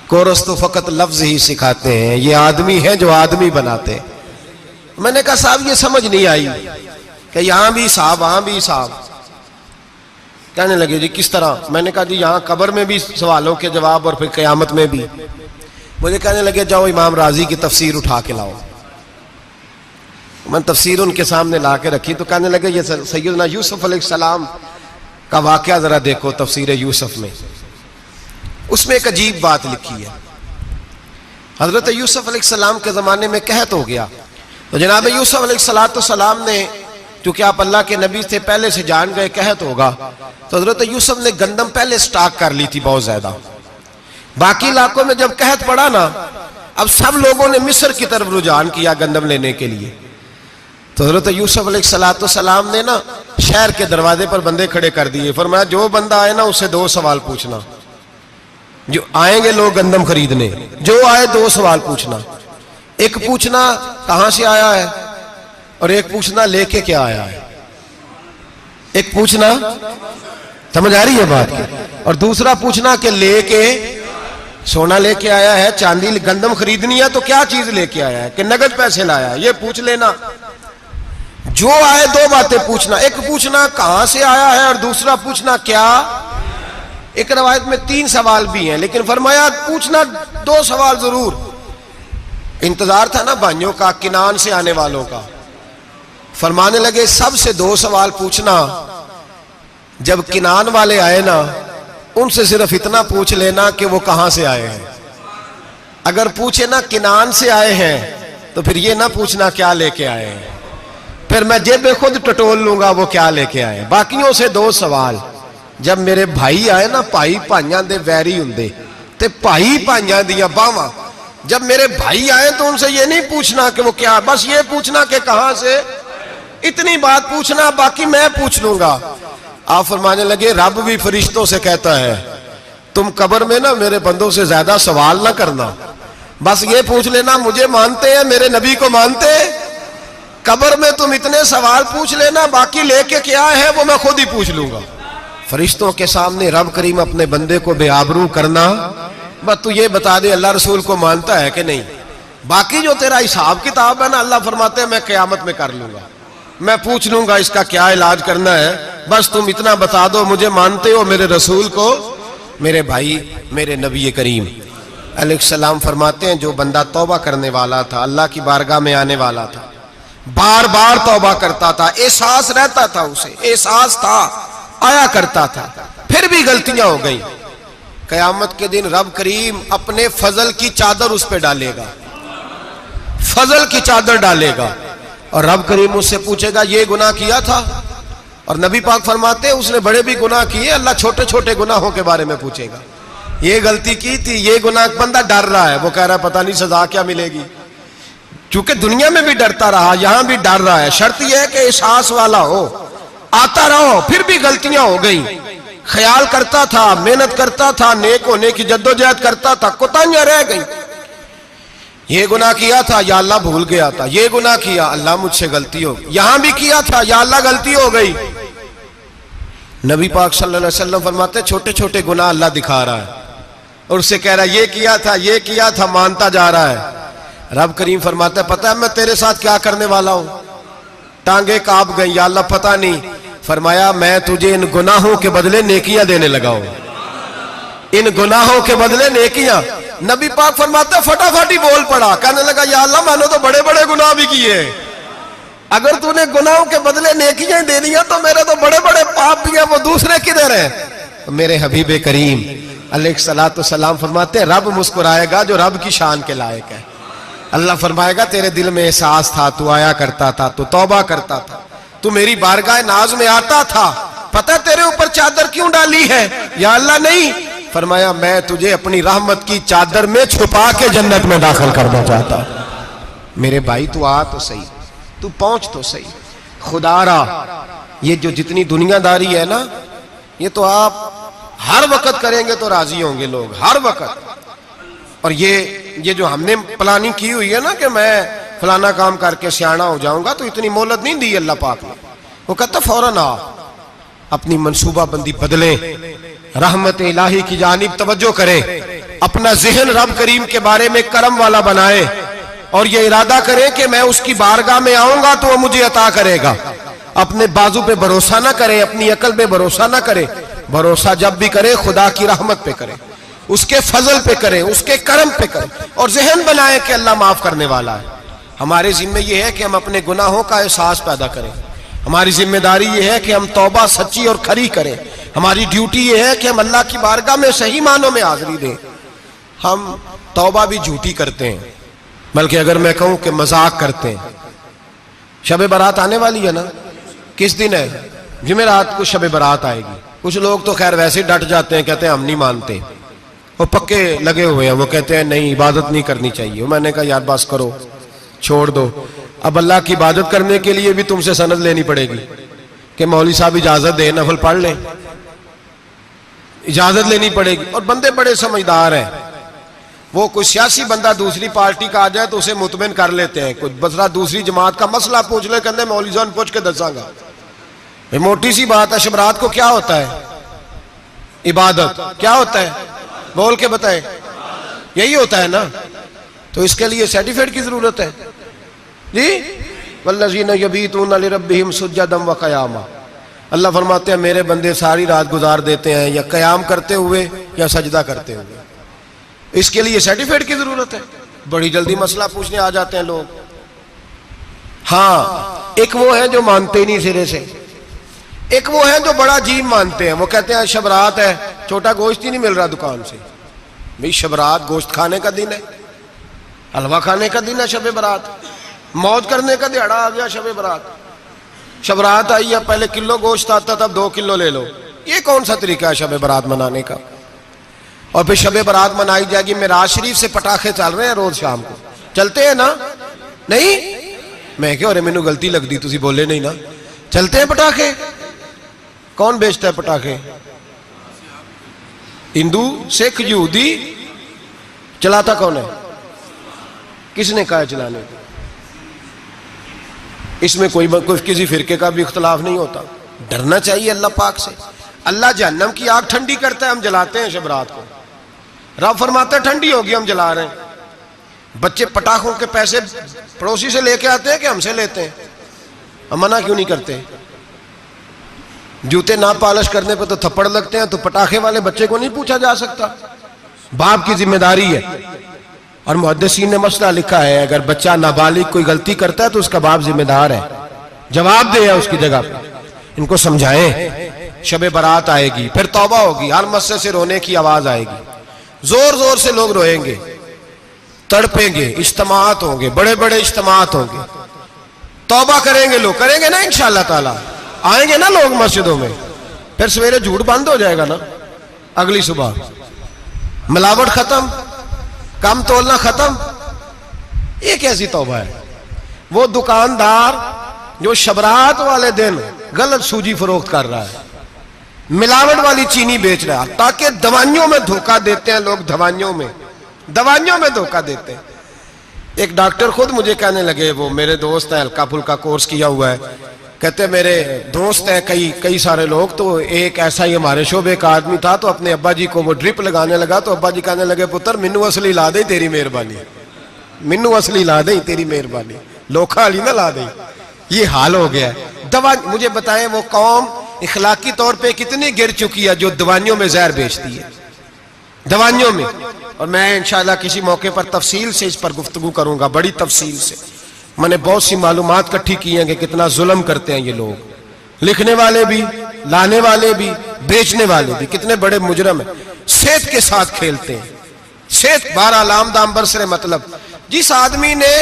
कोरस तो फकत लफ्ज ही सिखाते हैं, ये आदमी है जो आदमी बनाते हैं। मैंने कहा साहब ये समझ नहीं आई कि यहां भी साहब वहां भी साहब। कहने लगे जी किस तरह? मैंने कहा जी यहाँ कब्र में भी सवालों के जवाब और फिर क़यामत में भी। मुझे कहने लगे जाओ इमाम राजी की तफसीर उठा के लाओ। मैंने तफसीर उनके सामने ला के रखी, तो कहने लगे ये सैयदना यूसुफ अलैहिस्सलाम का वाक़या जरा देखो तफसीर यूसुफ में, उसमें एक अजीब बात लिखी है। हजरत यूसुफ अलैहिस्सलाम के ज़माने में कहत हो गया, तो जनाब यूसुफ अलैहिस्सलाम ने, क्योंकि आप अल्लाह के नबी से पहले से जान गए कहत होगा, तो हजरत यूसुफ ने गंदम पहले स्टॉक कर ली थी बहुत ज्यादा। बाकी इलाकों में जब कहत पड़ा ना, अब सब लोगों ने मिस्र की तरफ रुझान किया गंदम लेने के लिए। तो हजरत यूसुफ अलैहिस्सलाम ने ना शहर के दरवाजे पर बंदे खड़े कर दिए। फरमाया जो बंदा आए ना उससे 2 सवाल पूछना, जो आएंगे लोग गंदम खरीदने, जो आए 2 सवाल पूछना। एक पूछना कहां से आया है और एक पूछना लेके क्या आया है। एक पूछना, समझ आ रही है बात की, और दूसरा पूछना कि लेके सोना लेके आया है, चांदी गंदम खरीदनी है तो क्या चीज लेके आया है, कि नगद पैसे लाया है, ये पूछ लेना। जो आए 2 बातें पूछना, एक पूछना कहां से आया है और दूसरा पूछना क्या। एक रवायत में 3 सवाल भी हैं, लेकिन फरमाया पूछना 2 सवाल जरूर। इंतजार था ना भाइयों का, किनान से आने वालों का। फरमाने लगे सबसे 2 सवाल पूछना, जब किनान वाले आए ना उनसे सिर्फ इतना पूछ लेना कि वो कहां से आए हैं। अगर पूछे ना किनान से आए हैं तो फिर ये ना पूछना क्या लेके आए हैं, फिर मैं जेबे खुद टटोल लूंगा वो क्या लेके आए। बाकियों से 2 सवाल। जब मेरे भाई आए ना, भाई भाइयां दे वैरी हुंदे ते भाई भाइयां दियां बावां, जब मेरे भाई आए तो उनसे ये नहीं पूछना कि वो क्या, बस ये पूछना कि कहां से, इतनी बात पूछना, बाकी मैं पूछ लूंगा। आप फरमाने लगे रब भी फरिश्तों से कहता है तुम कब्र में ना मेरे बंदों से ज्यादा सवाल ना करना, बस ये पूछ लेना मुझे मानते हैं, मेरे नबी को मानते हैं। कब्र में तुम इतने सवाल पूछ लेना, बाकी लेके क्या है वो मैं खुद ही पूछ लूंगा। फरिश्तों के सामने रब करीम अपने बंदे को बेआबरू करना, बस तू ये बता दे अल्लाह रसूल को मानता है कि नहीं, बाकी जो तेरा हिसाब किताब है ना, अल्लाह फरमाते हैं मैं क़यामत में कर लूंगा, मैं पूछ लूंगा इसका क्या इलाज करना है, बस तुम इतना बता दो मुझे मानते हो, मेरे रसूल को, मेरे भाई, मेरे नबी करीम अलैहिस्सलाम फरमाते हैं जो बंदा तौबा करने वाला था, अल्लाह की बारगाह में आने वाला था, बार बार तौबा करता था, एहसास रहता था, उसे एहसास था, आया करता था, फिर भी गलतियां हो गई। कयामत के दिन रब करीम अपने फजल की चादर उस पर डालेगा, फजल की चादर डालेगा, और रब करीम उससे पूछेगा ये गुनाह किया था? और नबी पाक फरमाते हैं उसने बड़े भी गुनाह किए, अल्लाह छोटे छोटे गुनाहों के बारे में पूछेगा। ये गलती की थी, ये गुनाह, बंदा डर रहा है, वो कह रहा है पता नहीं सजा क्या मिलेगी, क्योंकि दुनिया में भी डरता रहा, यहां भी डर रहा है। शर्त यह है कि एहसास वाला हो, आता रहो, फिर भी गलतियां हो गई, ख्याल करता था, मेहनत करता था, नेक होने की जद्दोजहद करता था, कोताहियां रह गई। ये गुनाह किया था, या अल्लाह भूल गया था, ये गुनाह किया, अल्लाह मुझसे गलती हो गई, यहां भी किया था, या अल्लाह गलती हो गई। नबी पाक सल्लल्लाहु अलैहि वसल्लम फरमाते छोटे छोटे गुनाह अल्लाह दिखा रहा है और उससे कह रहा है ये किया था, ये किया था, मानता जा रहा है। रब करीम फरमाता है पता है मैं तेरे साथ क्या करने वाला हूं? टांगे कांप गई, या अल्लाह पता नहीं। फरमाया मैं तुझे इन गुनाहों के बदले नेकियां देने लगा हूं, इन गुनाहों के बदले नेकियां। नबी पाक फरमाते फटाफट ही बोल पड़ा, कहने लगा या अल्लाह मैंने तो बड़े बड़े गुनाह भी किए, अगर तूने गुनाहों के बदले नेकियां दे दिया तो मेरे तो बड़े बड़े पाप भी हैं, वो दूसरे किधर है? तो मेरे हबीबे करीम अलैहिस्सलातु सलाम फरमाते रब मुस्कुराएगा जो रब की शान के लायक है। अल्लाह फरमाएगा तेरे दिल में एहसास था, तू आया करता था, तू तौबा करता था, तू मेरी बारगाह नाज में आता था, पता तेरे ऊपर चादर क्यों डाली है? या अल्लाह नहीं, फरमाया मैं तुझे अपनी रहमत की चादर में छुपा के जन्नत में दाखिल करना चाहता हूं। मेरे भाई तू आ तो सही, तू पहुंच तो सही। खुदारा ये जो जितनी दुनियादारी है ना, ये तो आप हर वक्त करेंगे तो राजी होंगे लोग, हर वक्त। और ये जो हमने प्लानिंग की हुई है ना कि मैं फलाना काम करके सियाना हो जाऊंगा, तो इतनी मोहलत नहीं दी अल्लाह पाक ने। वो कहता फौरन आ, अपनी मनसूबाबंदी बदलें, रहमत इलाही की जानिब तवज्जो करें, अपना ज़हन रब करीम के बारे में करम वाला बनाए और ये इरादा करें कि मैं उसकी बारगाह में आऊंगा तो वो मुझे अता करेगा। अपने बाजू पे भरोसा ना करे, अपनी अकल पे भरोसा ना करे, भरोसा जब भी करे खुदा की रहमत पे करे, उसके फजल पे करे, उसके करम पे करे, और ज़हन बनाए कि अल्लाह माफ करने वाला है। हमारे जिम्मे ये है कि हम अपने गुनाहों का एहसास पैदा करें, हमारी जिम्मेदारी ये है कि हम तौबा सच्ची और खरी करें, हमारी ड्यूटी ये है कि हम अल्लाह की बारगाह में सही मानों में हाजिरी दें। हम तौबा भी झूठी करते हैं, बल्कि अगर मैं कहूं कि मजाक करते हैं। शब बारात आने वाली है ना, किस दिन है? जुमेरात को शब बारात आएगी। कुछ लोग तो खैर वैसे डट जाते हैं, कहते हैं हम नहीं मानते, वो पक्के लगे हुए हैं, वो कहते हैं नहीं इबादत नहीं करनी चाहिए। मैंने कहा यार बस करो, छोड़ दो। अब अल्लाह की इबादत करने के लिए भी तुमसे सनद लेनी पड़ेगी कि मौलवी साहब इजाजत दे, नफल पढ़ लें, इजाजत लेनी पड़ेगी। और बंदे बड़े समझदार हैं, वो कोई सियासी बंदा दूसरी पार्टी का आ जाए तो उसे मुतमिन कर लेते हैं। कुछ बसरा दूसरी जमात का मसला पूछ ले, कहते मौलवी साहब पूछ के दसांगा। मोटी सी बात है, शबरात को क्या होता है? इबादत। क्या होता है? बोल के बताए। यही होता है ना, तो इसके लिए सर्टिफिकेट की जरूरत है जी। वल्लज़ीना यबीतूना लिरब्बिहिम सुज्जदन व क़यामा। अल्लाह फरमाते हैं मेरे बंदे सारी रात गुजार देते हैं या क़याम करते हुए या सजदा करते हुए। इसके लिए सर्टिफिकेट की जरूरत है। बड़ी जल्दी मसला पूछने आ जाते हैं लोग। हाँ, एक वो है जो मानते ही नहीं सिरे से, एक वो है जो बड़ा अजीब मानते हैं। वो कहते हैं शबरात है, छोटा गोश्त ही नहीं मिल रहा दुकान से। भाई शबरात गोश्त खाने का दिन है, हलवा खाने का दिन है शब बारात, मौज करने का दिहाड़ा आ गया शब बारात। शबरात आई है, पहले किलो गोश्त आता था, अब 2 किलो ले लो। ये कौन सा तरीका है शब बारात मनाने का? और फिर शब बारात मनाई जाएगी, मेराज शरीफ से पटाखे चल रहे हैं रोज शाम को, चलते हैं ना? नहीं, मैं क्या अरे मैनू गलती लगती, तुसी बोले नहीं ना। चलते हैं पटाखे। कौन बेचता है पटाखे? हिंदू, सिख, यहूदी। चलाता कौन है? किसने कहा चलाने को? इसमें कोई किसी फिरके का भी इख्तलाफ नहीं होता। डरना चाहिए अल्लाह पाक से। अल्लाह जहन्नम की आग ठंडी करता है, हम जलाते हैं शब रात को। रब फरमाता है ठंडी होगी, हम जला रहे हैं। बच्चे पटाखों के पैसे पड़ोसी से लेके आते हैं कि हमसे लेते हैं? हम मना क्यों नहीं करते? जूते ना पॉलिश करने पे तो थप्पड़ लगते हैं, तो पटाखे वाले बच्चे को नहीं पूछा जा सकता? बाप की जिम्मेदारी है। और मुहद्दिसीन ने मसला लिखा है, अगर बच्चा नाबालिग कोई गलती करता है तो उसका बाप जिम्मेदार है, जवाब दे उसकी जगह पर। इनको समझाएं, शबे बारात आएगी, फिर तौबा होगी, हर मस्जिद से रोने की आवाज आएगी, जोर जोर से लोग रोएंगे, तड़पेंगे, इज्तिमात होंगे, बड़े बड़े इज्तिमात होंगे, तौबा करेंगे लोग, करेंगे ना इंशाअल्लाह ताला, आएंगे ना लोग मस्जिदों में, फिर सवेरे झूठ बंद हो जाएगा ना, अगली सुबह मिलावट खत्म, कम तोलना खत्म। ये कैसी तौबा है? वो दुकानदार जो शबरात वाले दिन गलत सूजी फरोख्त कर रहा है, मिलावट वाली चीनी बेच रहा है, ताकि दवाइयों में धोखा देते हैं लोग, दवाइयों में धोखा देते हैं। एक डॉक्टर खुद मुझे कहने लगे, वो मेरे दोस्त हैं, हल्का फुल्का कोर्स किया हुआ है, कहते मेरे दोस्त हैं कई सारे लोग, तो एक ऐसा ही हमारे शोबे का आदमी था, तो अपने अब्बा जी को वो ड्रिप लगाने लगा, तो अब्बा जी कहने लगे, पुत्र मिन्नू असली ला दे तेरी मेहरबानी, मिन्नू असली ला दे तेरी मेहरबानी, लोखा अली ना ला दे। ये हाल हो गया है। दवा, मुझे बताएं वो कौम इखलाकी तौर पे कितनी गिर चुकी है जो दवाइयों में जहर बेचती है, दवाइयों में। और मैं इंशाल्लाह किसी मौके पर तफसील से इस पर गुफ्तगू करूंगा, बड़ी तफसील से। मैंने बहुत सी मालूमात इकट्ठी की हैं कि कितना जुल्म करते हैं ये लोग, लिखने वाले भी, लाने वाले भी, बेचने वाले भी, कितने बड़े मुजरम है, सेहत के साथ खेलते हैं। सेहत 12 लाम दाम बरसरे, मतलब जिस आदमी ने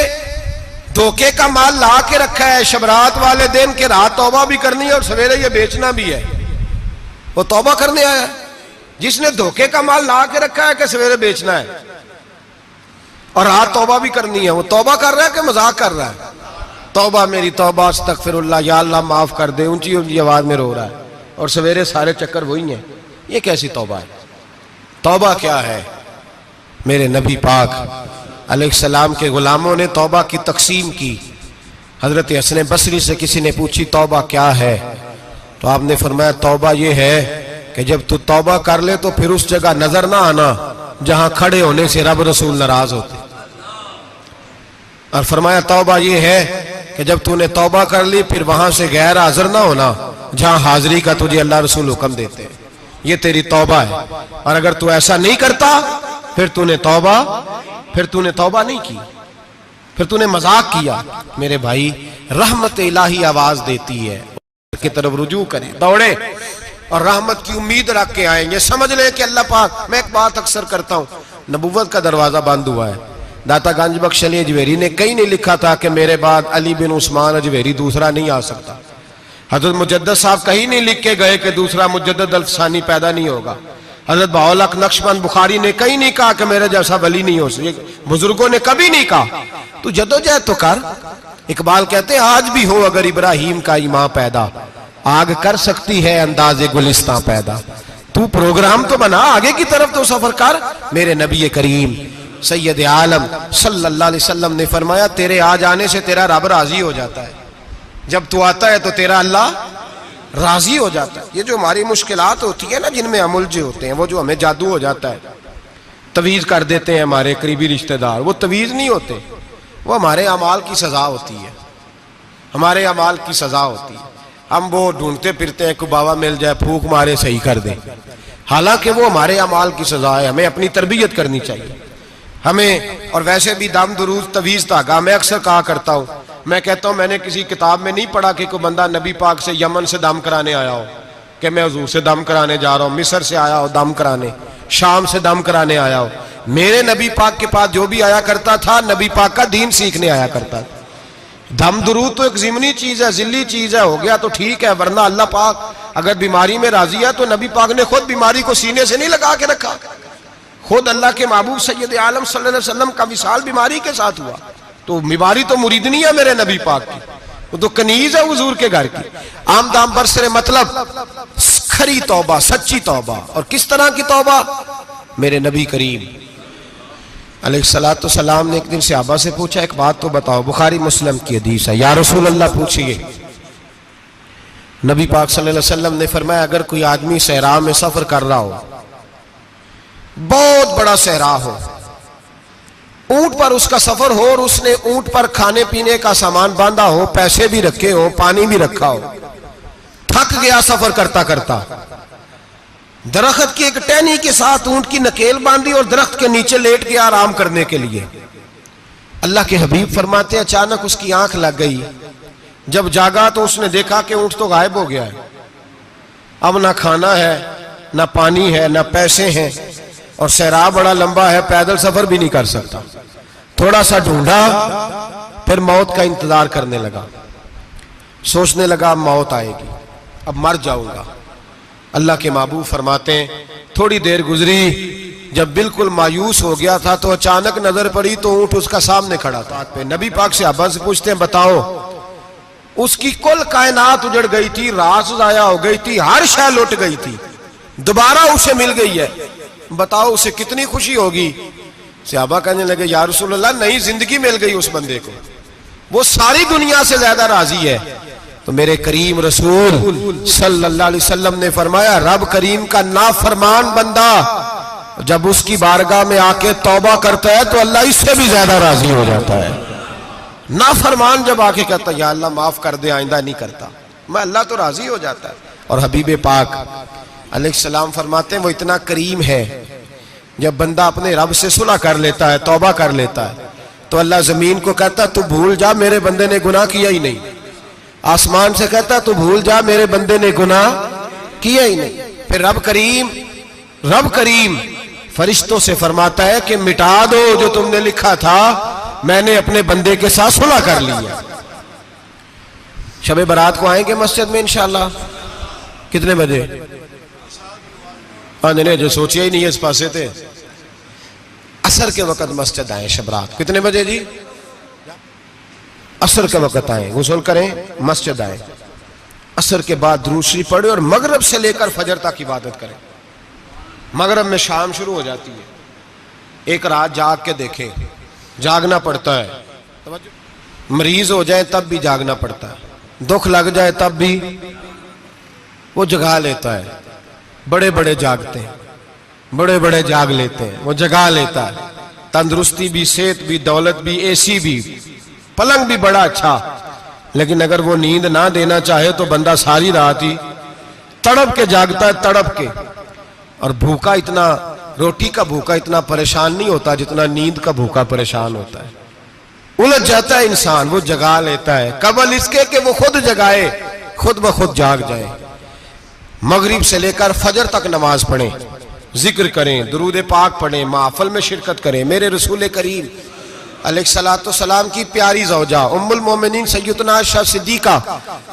धोखे का माल ला के रखा है शबरात वाले दिन के, रात तौबा भी करनी है और सवेरे ये बेचना भी है, वो तौबा करने आया है। जिसने धोखे का माल ला के रखा है कि सवेरे बेचना है और रात तौबा भी करनी है, वो तौबा कर रहा है कि मजाक कर रहा है? तौबा मेरी तौबा, अस्तगफिरुल्लाह, या अल्लाह माफ कर दे, ऊंची ऊंची आवाज में रो रहा है, और सवेरे सारे चक्कर वही हैं। ये कैसी तौबा है? तौबा क्या है? मेरे नबी पाक अलैहिस्सलाम के गुलामों ने तौबा की तकसीम की। हजरत हसन बसरी से किसी ने पूछी तौबा क्या है, तो आपने फरमाया तौबा ये है कि जब तू तौबा कर ले तो फिर उस जगह नजर ना आना जहां खड़े होने से रब रसूल नाराज होते। और फरमाया तौबा ये है कि जब तूने तौबा कर ली फिर वहां से गैर हाजिर ना होना जहां हाजिरी का तुझे अल्लाह रसूल हुक्म देते हैं। ये तेरी तौबा है। और अगर तू ऐसा नहीं करता फिर तूने तौबा नहीं की, फिर तूने मजाक किया। मेरे भाई, रहमत इलाही आवाज देती है की तरफ रुजू करें, दौड़े और रहमत की उम्मीद रख के आएंगे। समझ लें कि अल्लाह पाक, मैं एक बात अक्सर करता हूं, नबुव्वत का दरवाजा बंद हुआ है। दाता गंज बख्श अली अजवेरी ने कहीं नहीं लिखा था कि मेरे बाद अली बिन उस्मान अजवेरी दूसरा नहीं आ सकता। हजरत मुजद्दद साहब कहीं नहीं लिख के गए कि दूसरा मुजद्दद अल्फसानी पैदा नहीं होगा। हजरत बाउल हक नक्शबंद बुखारी ने कहीं नहीं कहा कि मेरे जैसा वली नहीं हो सकता। बुजुर्गों ने कभी नहीं कहा। तू जदोजहद तो कर। इकबाल कहते हैं आज भी हो अगर इब्राहिम का ईमान पैदा, आग कर सकती है अंदाजे गुलिस्तां पैदा। तू प्रोग्राम तो बना, आगे की तरफ तो सफर कर। मेरे नबी करीम सैयद आलम सल्लल्लाहु अलैहि वसल्लम ने फरमाया तेरे आ जाने से तेरा रब राजी हो जाता है। जब तू आता है तो तेरा अल्लाह राजी हो जाता है। ये जो हमारी मुश्किलात होती है ना, जिनमें हम उलझे होते हैं, वो जो हमें जादू हो जाता है, तवीज कर देते हैं हमारे करीबी रिश्तेदार, वो तवीज नहीं होते, वो हमारे अमाल की सजा होती है। हमारे अमाल की सजा होती है। हम वो ढूंढते फिरते हैं कि बाबा मिल जाए, फूक मारे सही कर दे, हालांकि वो हमारे अमाल की सजा है। हमें अपनी तरबियत करनी चाहिए हमें। और वैसे भी दम दुरूद तवीज धागा, मैं अक्सर कहा करता हूँ, मैं कहता हूँ मैंने किसी किताब में नहीं पढ़ा कि कोई बंदा नबी पाक से यमन से दम कराने आया हो कि मैं हुजूर से दम कराने जा रहा हूँ, मिस्र से आया हो दम कराने, शाम से दम कराने आया हो। मेरे नबी पाक के पास जो भी आया करता था, नबी पाक का दीन सीखने आया करता था। दम दुरूद तो एक ज़िमनी चीज है, जिल्ली चीज है, हो गया तो ठीक है, वरना अल्लाह पाक अगर बीमारी में राजी है तो नबी पाक ने खुद बीमारी को सीने से नहीं लगा के रखा। खुद अल्लाह के महबूब सैयद आलम सल्लल्लाहु अलैहि वसल्लम का विसाल बीमारी के साथ हुआ। तो बीमारी तो मुरीदनी है मेरे नबी पाक की, वो तो कनीज है हुजूर के घर की। आम दाम बरसरे, मतलब खरी तौबा, सच्ची तौबा। और किस तरह की तौबा? मेरे नबी करीम अलैहिस्सलातु सलाम ने एक दिन सहाबा से पूछा, एक बात तो बताओ, बुखारी मुस्लिम की हदीस है, या रसूल अल्लाह पूछिए। नबी पाक सल्लल्लाहु अलैहि वसल्लम ने फरमाया अगर कोई आदमी सहरा में सफर कर रहा हो, बहुत बड़ा सहरा हो, ऊंट पर उसका सफर हो और उसने ऊंट पर खाने पीने का सामान बांधा हो, पैसे भी रखे हो, पानी भी रखा हो, थक गया सफर करता करता, दरख्त की एक टहनी के साथ ऊंट की नकेल बांधी और दरख्त के नीचे लेट गया आराम करने के लिए। अल्लाह के हबीब फरमाते अचानक उसकी आंख लग गई। जब जागा तो उसने देखा कि ऊंट तो गायब हो गया है। अब ना खाना है, ना पानी है, ना पैसे हैं, और सहरा बड़ा लंबा है, पैदल सफर भी नहीं कर सकता। थोड़ा सा ढूंढा, फिर मौत का इंतजार करने लगा। सोचने लगा मौत आएगी, अब मर जाऊंगा। अल्लाह के महबूब फरमाते हैं थोड़ी देर गुजरी, जब बिल्कुल मायूस हो गया था तो अचानक नजर पड़ी तो ऊंट उसका सामने खड़ा था। पे नबी पाक से अब्बा से पूछते हैं बताओ, उसकी कुल कायनात उजड़ गई थी, रास जाया हो गई थी, हर शय लुट गई थी, दोबारा उसे मिल गई है, बताओ उसे कितनी खुशी होगी। सहाबा कहने लगे या रसूल अल्लाह, नई जिंदगी मिल गई उस बंदे को, वो सारी दुनिया से ज्यादा राजी है। तो मेरे करीम रसूल सल्लल्लाहु अलैहि वसल्लम ने फरमाया रब करीम का नाफरमान बंदा जब उसकी बारगाह में आके तौबा करता है तो अल्लाह इससे भी ज्यादा राजी हो जाता है। नाफरमान जब आके कहता है या अल्लाह माफ कर दे, आइंदा नहीं करता, मैं, अल्लाह तो राजी हो जाता है। और हबीब पाक अलैहिस्सलाम फरमाते हैं वो इतना करीम है, जब बंदा अपने रब से सुलह कर लेता है, तौबा कर लेता है, तो अल्लाह जमीन को कहता तू भूल जा मेरे बंदे ने गुनाह किया ही नहीं। आसमान से कहता तू भूल जा मेरे बंदे ने गुनाह किया ही नहीं। फिर रब करीम फरिश्तों से फरमाता है कि मिटा दो जो तुमने लिखा था, मैंने अपने बंदे के साथ सुलह कर लिया। शबे बारात को आएंगे मस्जिद में इंशाअल्लाह। कितने बजे? हाँ नहीं, जो सोचिए ही नहीं है इस पासे थे। असर के वक्त मस्जिद आए शबरात। कितने बजे जी? असर के वक्त आए, गुस्ल करें, मस्जिद आए, असर के बाद दुरूद शरीफ पढ़े और मगरिब से लेकर फजर तक इबादत करें। मगरिब में शाम शुरू हो जाती है। एक रात जाग के देखें, जागना पड़ता है। मरीज हो जाए तब भी जागना पड़ता है, दुख लग जाए तब भी वो जगा लेता है। बड़े बड़े जागते हैं, बड़े बड़े जाग लेते हैं, वो जगा लेता है। तंदुरुस्ती भी, सेहत भी, दौलत भी, एसी भी, पलंग भी बड़ा अच्छा, लेकिन अगर वो नींद ना देना चाहे तो बंदा सारी रात ही तड़प के जागता है, तड़प के। और भूखा इतना, रोटी का भूखा इतना परेशान नहीं होता जितना नींद का भूखा परेशान होता है। उलझ जाता है इंसान, वो जगा लेता है कबल इसके कि वो खुद जगाए, खुद ब खुद जाग जाए। मगरिब से लेकर फजर तक नमाज पढ़ें, जिक्र करें, दुरूद पाक पढ़ें, महफिल में शिरकत करें। मेरे रसूल करीम अलैहिस्सलातु सलाम की प्यारी ज़ौजा उम्मुल मोमिनीन सैयदना आयशा सिद्दीका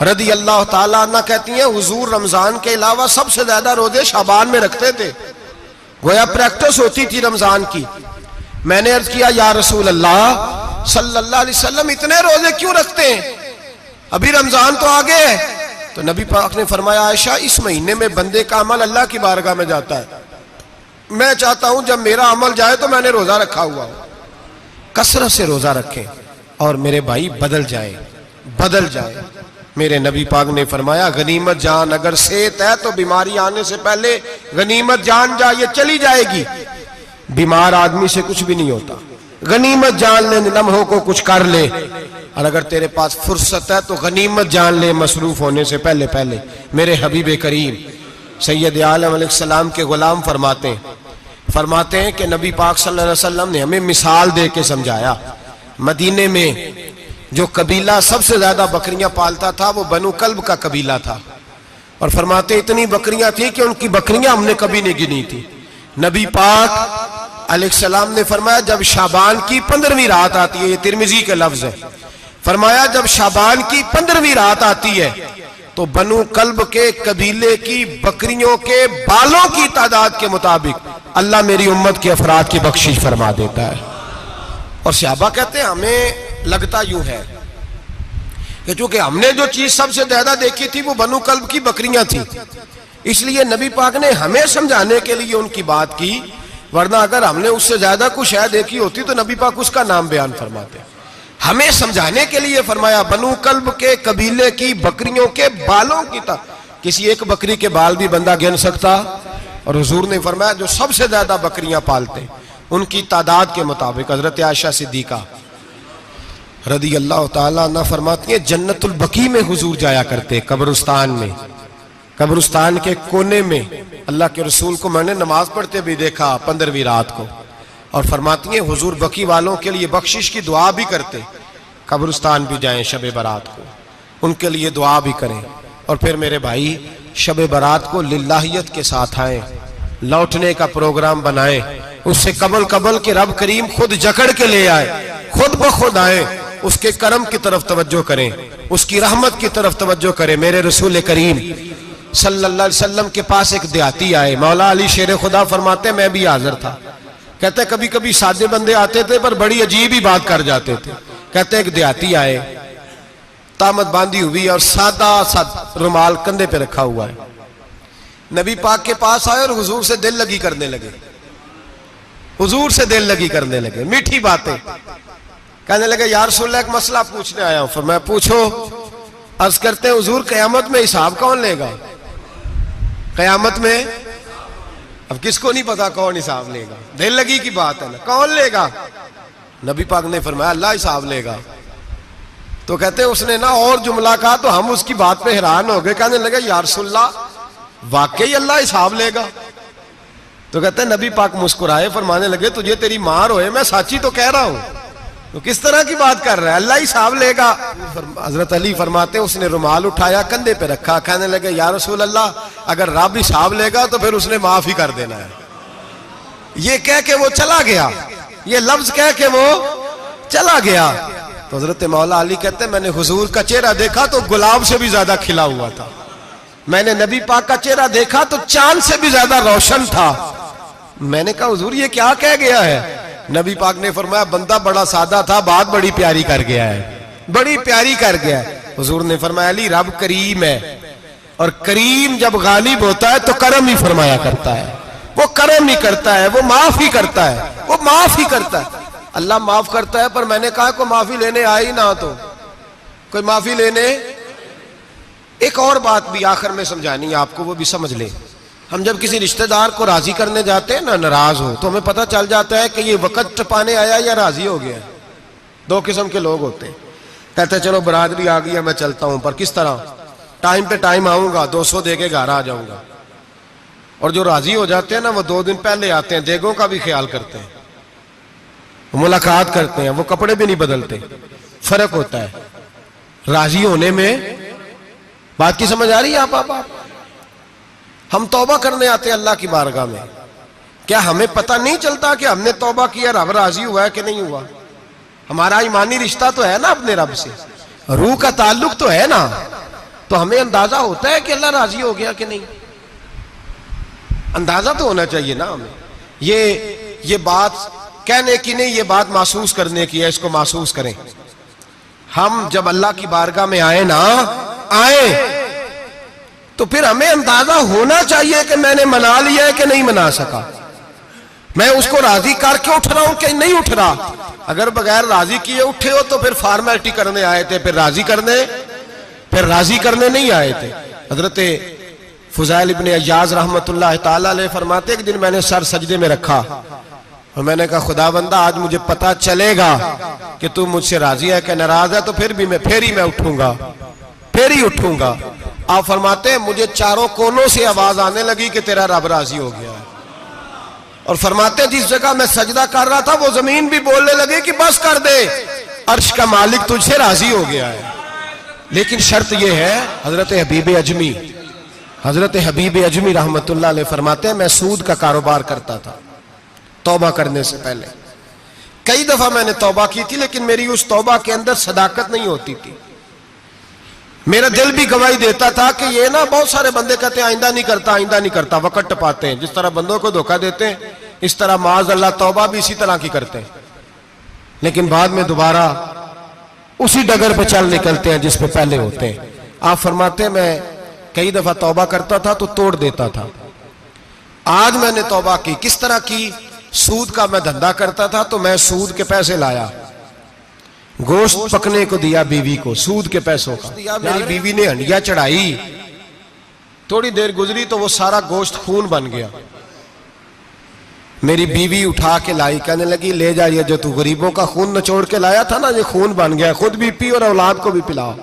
रदी अल्लाह ताला अन्हा कहती हैं हुजूर रमजान के अलावा सबसे ज्यादा रोजे शाबान में रखते थे, गोया प्रैक्टिस होती थी रमजान की। मैंने अर्ज किया या रसूल अल्लाह सल्लल्लाहु अलैहि वसल्लम इतने रोजे क्यों रखते हैं, अभी रमजान तो आ गए है। तो नबी पाक ने फरमाया आयशा इस महीने में बंदे का अमल अल्लाह की बारगाह में जाता है, मैं चाहता हूं जब मेरा अमल जाए तो मैंने रोजा रखा हुआ हो। कसरत से रोजा रखें और मेरे भाई बदल जाए। मेरे नबी पाक ने फरमाया गनीमत जान, अगर सेहत है तो बीमारी आने से पहले गनीमत जान जा, ये चली जाएगी। बीमार आदमी से कुछ भी नहीं होता, गनीमत जान ले, लम्हों को कुछ कर ले। और अगर तेरे पास फुर्सत है तो गनीमत जान ले मसरूफ होने से पहले पहले। मेरे हबीब करीम सैयद आलम अलैहिस्सलाम के गुलाम फरमाते हैं कि नबी पाक सल्लल्लाहु अलैहि वसल्लम ने हमें मिसाल दे के समझाया। मदीने में जो कबीला सबसे ज्यादा बकरियां पालता था वो बनु कल्ब का कबीला था, और फरमाते इतनी बकरियां थी कि उनकी बकरियां हमने कभी नहीं गिनी थी। नबी पाक अलैहिस्सलाम ने फरमाया जब शाबान की 15वीं रात आती है, ये तिरमिजी के लफ्ज है, फरमाया जब शाबान की 15वीं रात आती है तो बनु कल्ब के कबीले की बकरियों के बालों की तादाद के मुताबिक अल्लाह मेरी उम्मत के अफराद की बख्शिश फरमा देता है। और सहाबा कहते हैं हमें लगता यूं है कि चूंकि हमने जो चीज सबसे ज्यादा देखी थी वो बनु कल्ब की बकरियां थी, इसलिए नबी पाक ने हमें समझाने के लिए उनकी बात की, वरना अगर हमने उससे ज्यादा कुछ शायद देखी होती तो नबी पाक उसका नाम बयान फरमाते। हमें समझाने के लिए फरमाया बनु कल्ब के कबीले की बकरियों के बालों की किसी एक बकरी के बाल भी बंदा गिन सकता। और हुजूर ने फरमाया जो सबसे ज्यादा बकरियां पालते उनकी तादाद के मुताबिक हजरत आयशा सिद्दीका रदी अल्लाह ताला अन्हा फरमाती है जन्नतुल बकी में हुजूर जाया करते, कब्रिस्तान में कब्रिस्तान के कोने में अल्लाह के रसूल को मैंने नमाज पढ़ते भी देखा 15वीं रात को, और फरमाती हैं हुजूर बकी वालों के लिए बख्शिश की दुआ भी करते, कब्रिस्तान भी जाएं शब बारात को, उनके लिए दुआ भी करें, और फिर मेरे भाई शब बारात को लिल्लाहियत के साथ आए, लौटने का प्रोग्राम बनाएं, उससे कबल कबल के रब करीम खुद जकड़ के ले आए, खुद ब खुद आए, उसके करम की तरफ तवज्जो करें, उसकी रहमत की तरफ तवज्जो करें। मेरे रसूल करीम सल्लल्लाहु अलैहि वसल्लम के पास एक देहाती आए, मौला अली शेर खुदा फरमाते मैं भी हाजिर था। कहते कभी कभी सादे बंदे आते थे पर बड़ी अजीब ही बात कर जाते थे। कहते एक देहाती आए, तामत बांधी हुई और सादा सा रुमाल कंधे पे रखा हुआ है, नबी पाक के पास आए और हुजूर से दिल लगी करने लगे, हुजूर से दिल लगी करने लगे, मीठी बातें कहने लगे। या रसूलल्लाह एक मसला पूछने आया हूं। फरमाया पूछो। अर्ज करते हैं हुजूर क़यामत में हिसाब कौन लेगा? क़यामत में अब किसको नहीं पता कौन हिसाब लेगा, दिल लगी की बात है ना, कौन लेगा? नबी पाक ने फरमाया अल्लाह हिसाब लेगा। तो कहते उसने ना और जुमला कहा तो हम उसकी बात पे हैरान हो गए, कहने लगे या रसूलल्लाह वाकई अल्लाह हिसाब लेगा? तो कहते नबी पाक मुस्कुराए, फरमाने लगे तुझे तेरी मार होए, मैं साची तो कह रहा हूं, तो किस तरह की बात कर रहा है, अल्लाह हिसाब लेगा। हजरत अली फरमाते उसने रुमाल उठाया कंधे पे रखा, कहने लगे या रसूल अल्लाह अगर रब हिसाब लेगा तो फिर उसने माफ ही कर देना है। ये कह के वो चला गया, ये लफ्ज कह के वो चला गया। तो हजरत मौला अली कहते मैंने हुजूर का चेहरा देखा तो गुलाब से भी ज्यादा खिला हुआ था, मैंने नबी पाक का चेहरा देखा तो चांद से भी ज्यादा रोशन था। मैंने कहा हुजूर ये क्या कह गया है? नबी पाक ने फरमाया बंदा बड़ा सादा था, बात बड़ी प्यारी कर गया है, बड़ी प्यारी कर गया है। हुजूर ने फरमाया अली रब करीम है, और करीम जब गालिब होता है तो करम ही फरमाया करता है, वो करम ही करता है, वो माफ ही करता है, वो माफ ही करता है। अल्लाह माफ करता है, पर मैंने कहा कोई माफी लेने आए ही ना, तो कोई माफी लेने। एक और बात भी आखिर में समझानी है आपको, वो भी समझ ले। हम जब किसी रिश्तेदार को राजी करने जाते हैं ना, नाराज हो, तो हमें पता चल जाता है कि ये वक्त पाने आया या राजी हो गया। दो किस्म के लोग होते हैं, कहते चलो बरादरी आ गई है मैं चलता हूं, पर किस तरह? टाइम पे टाइम आऊंगा, 200 दे के घर आ जाऊंगा। और जो राजी हो जाते हैं ना, वो 2 दिन पहले आते हैं, देगों का भी ख्याल करते हैं, मुलाकात करते हैं, वो कपड़े भी नहीं बदलते। फर्क होता है राजी होने में। बात की समझ आ रही है आप? हम तौबा करने आते हैं अल्लाह की बारगाह में, क्या हमें पता नहीं चलता कि हमने तौबा किया, रब राजी हुआ है कि नहीं हुआ? हमारा ईमानी रिश्ता तो है ना अपने रब से, रूह का ताल्लुक तो है ना, तो हमें अंदाजा होता है कि अल्लाह राजी हो गया कि नहीं। अंदाजा तो होना चाहिए ना हमें। ये बात कहने की नहीं, ये बात महसूस करने की है, इसको महसूस करें। हम जब अल्लाह की बारगाह में आए तो फिर हमें अंदाजा होना चाहिए कि मैंने मना लिया है कि नहीं मना सका, मैं उसको राजी करके उठ रहा हूं कि नहीं उठ रहा। अगर बगैर राजी किए उठे हो तो फिर फॉर्मेलिटी करने आए थे, फिर राजी करने नहीं आए थे। हजरत फुज़ैल इब्ने अय्याज़ रहमतुल्लाह ताला अलैह फरमाते एक दिन मैंने सर सजदे में रखा और मैंने कहा खुदाबंदा आज मुझे पता चलेगा कि तू मुझसे राजी है कि नाराज है, तो फिर ही मैं उठूंगा, फिर ही उठूंगा। आप फरमाते हैं मुझे चारों कोनों से आवाज आने लगी कि तेरा रब राजी हो गया है। और फरमाते हैं जिस जगह मैं सजदा कर रहा था वो जमीन भी बोलने लगे कि बस कर दे, अर्श का मालिक तुझसे राजी हो गया है। लेकिन शर्त यह है, हजरत हबीब अजमी रहमतुल्लाह अलैह फरमाते हैं मैं सूद का कारोबार करता था तौबा करने से पहले। कई दफा मैंने तौबा की थी, लेकिन मेरी उस तौबा के अंदर सदाकत नहीं होती थी। मेरा दिल भी गवाही देता था कि ये ना बहुत सारे बंदे कहते हैं आइंदा नहीं करता, वक़्त टपाते हैं। जिस तरह बंदों को धोखा देते हैं इस तरह माज़ अल्लाह तौबा भी इसी तरह की करते हैं, लेकिन बाद में दोबारा उसी डगर पे चल निकलते हैं जिस पे पहले होते हैं। आप फरमाते हैं मैं कई दफा तौबा करता था तो तोड़ देता था। आज मैंने तौबा की, किस तरह की? सूद का मैं धंधा करता था तो मैं सूद के पैसे लाया, गोश्त पकने को दिया बीवी को, सूद के पैसों का दिया। मेरी बीवी ने हंडिया चढ़ाई, थोड़ी देर गुजरी तो वो सारा गोश्त खून बन गया। मेरी बीवी उठा के लाई, कहने लगी ले जा, ये जो तू गरीबों का खून नचोड़ के लाया था ना, ये खून बन गया, खुद भी पी और औलाद को भी पिलाओ।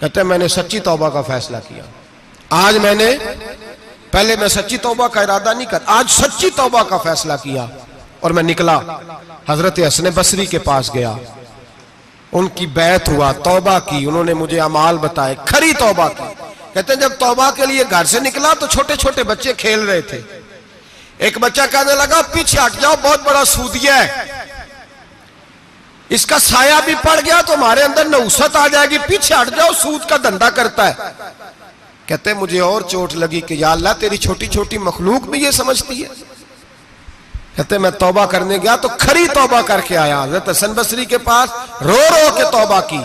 कहते मैंने सच्ची तौबा का फैसला किया, आज मैंने, पहले मैं सच्ची तौबा का इरादा नहीं कर, आज सच्ची तौबा का फैसला किया और मैं निकला। हजरत हसन बसरी के पास गया, उनकी बैत हुआ, तौबा की, उन्होंने मुझे अमाल बताए, खरी तौबा की। कहते हैं जब तौबा के लिए घर से निकला तो छोटे छोटे बच्चे खेल रहे थे। एक बच्चा कहने लगा पीछे हट जाओ, बहुत बड़ा सूदिया है, इसका साया भी पड़ गया तो हमारे अंदर नौसत आ जाएगी, पीछे हट जाओ, सूद का धंधा करता है। कहते मुझे और चोट लगी कि या अल्लाह तेरी छोटी छोटी मखलूक भी ये समझती है। कहते मैं तौबा करने गया तो खरी तौबा करके आया, हज़रत हसन बसरी के पास रो रो के तौबा की।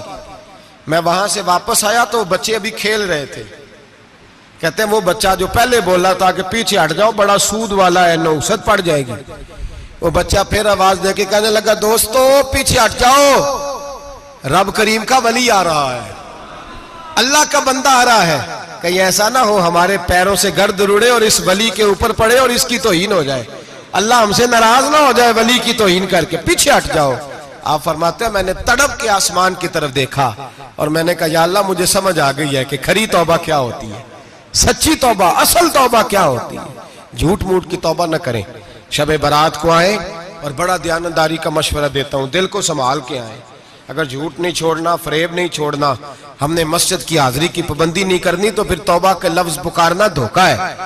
मैं वहां से वापस आया तो बच्चे अभी खेल रहे थे। कहते वो बच्चा जो पहले बोला था कि पीछे हट जाओ, बड़ा सूद वाला है, नौसत पड़ जाएगी, वो बच्चा फिर आवाज देके कहने लगा दोस्तों पीछे हट जाओ, रब करीम का वली आ रहा है, अल्लाह का बंदा आ रहा है, कहीं ऐसा ना हो हमारे पैरों से गर्द उड़े और इस वली के ऊपर पड़े और इसकी तौहीन हो जाए, अल्लाह हमसे नाराज ना हो जाए वली की तौहीन करके, पीछे हट जाओ। आप फरमाते हैं मैंने तड़प के आसमान की तरफ देखा और मैंने कहा या अल्लाह मुझे समझ आ गई है कि खरी तौबा क्या होती है, सच्ची तौबा, असल तौबा क्या होती है। झूठ मूठ की तौबा न करें। शब बारात को आए और बड़ा दयानतदारी का मशवरा देता हूं, दिल को संभाल के आए। अगर झूठ नहीं छोड़ना, फरेब नहीं छोड़ना, हमने मस्जिद की हाजिरी की पाबंदी नहीं करनी तो फिर तौबा के लफ्ज पुकारना धोखा है,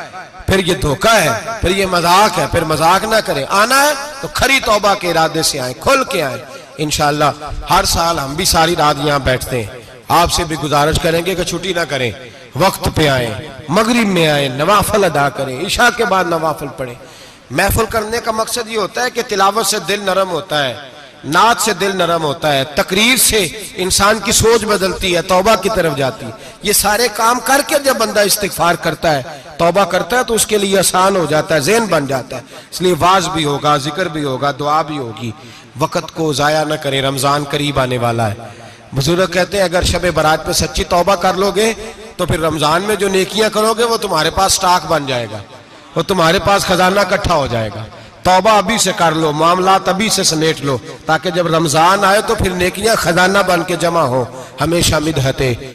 फिर ये धोखा है, फिर ये मजाक है, फिर मजाक ना करें। आना है तो खरी तौबा के इरादे से आए, खुल के आए। इंशाअल्लाह हर साल हम भी सारी रात यहाँ बैठते हैं, आपसे भी गुजारिश करेंगे कि छुट्टी ना करें, वक्त पे आए, मगरिब में आए, नवाफल अदा करें, इशा के बाद नवाफल पढ़ें। महफिल करने का मकसद ये होता है कि तिलावत से दिल नरम होता है, नात से दिल नरम होता है, तकरीर से इंसान की सोच बदलती है, तौबा की तरफ जाती है। ये सारे काम करके जब बंदा इस्तिगफार करता है, तौबा करता है तो उसके लिए आसान हो जाता है, ज़हन बन जाता है। इसलिए वाज भी होगा, जिक्र भी होगा, दुआ भी होगी। वक़्त को ज़ाया न करें, रमज़ान करीब आने वाला है। बुजुर्ग कहते हैं अगर शब बारात पे सच्ची तौबा कर लोगे तो फिर रमज़ान में जो नेकियां करोगे वो तुम्हारे पास स्टॉक बन जाएगा, वो तुम्हारे पास खजाना इकट्ठा हो जाएगा। तौबा अभी से कर लो, मामलात अभी से समेट लो, ताकि जब रमजान आए तो फिर नेकियां खजाना बन के जमा हो, हमेशा मिदहते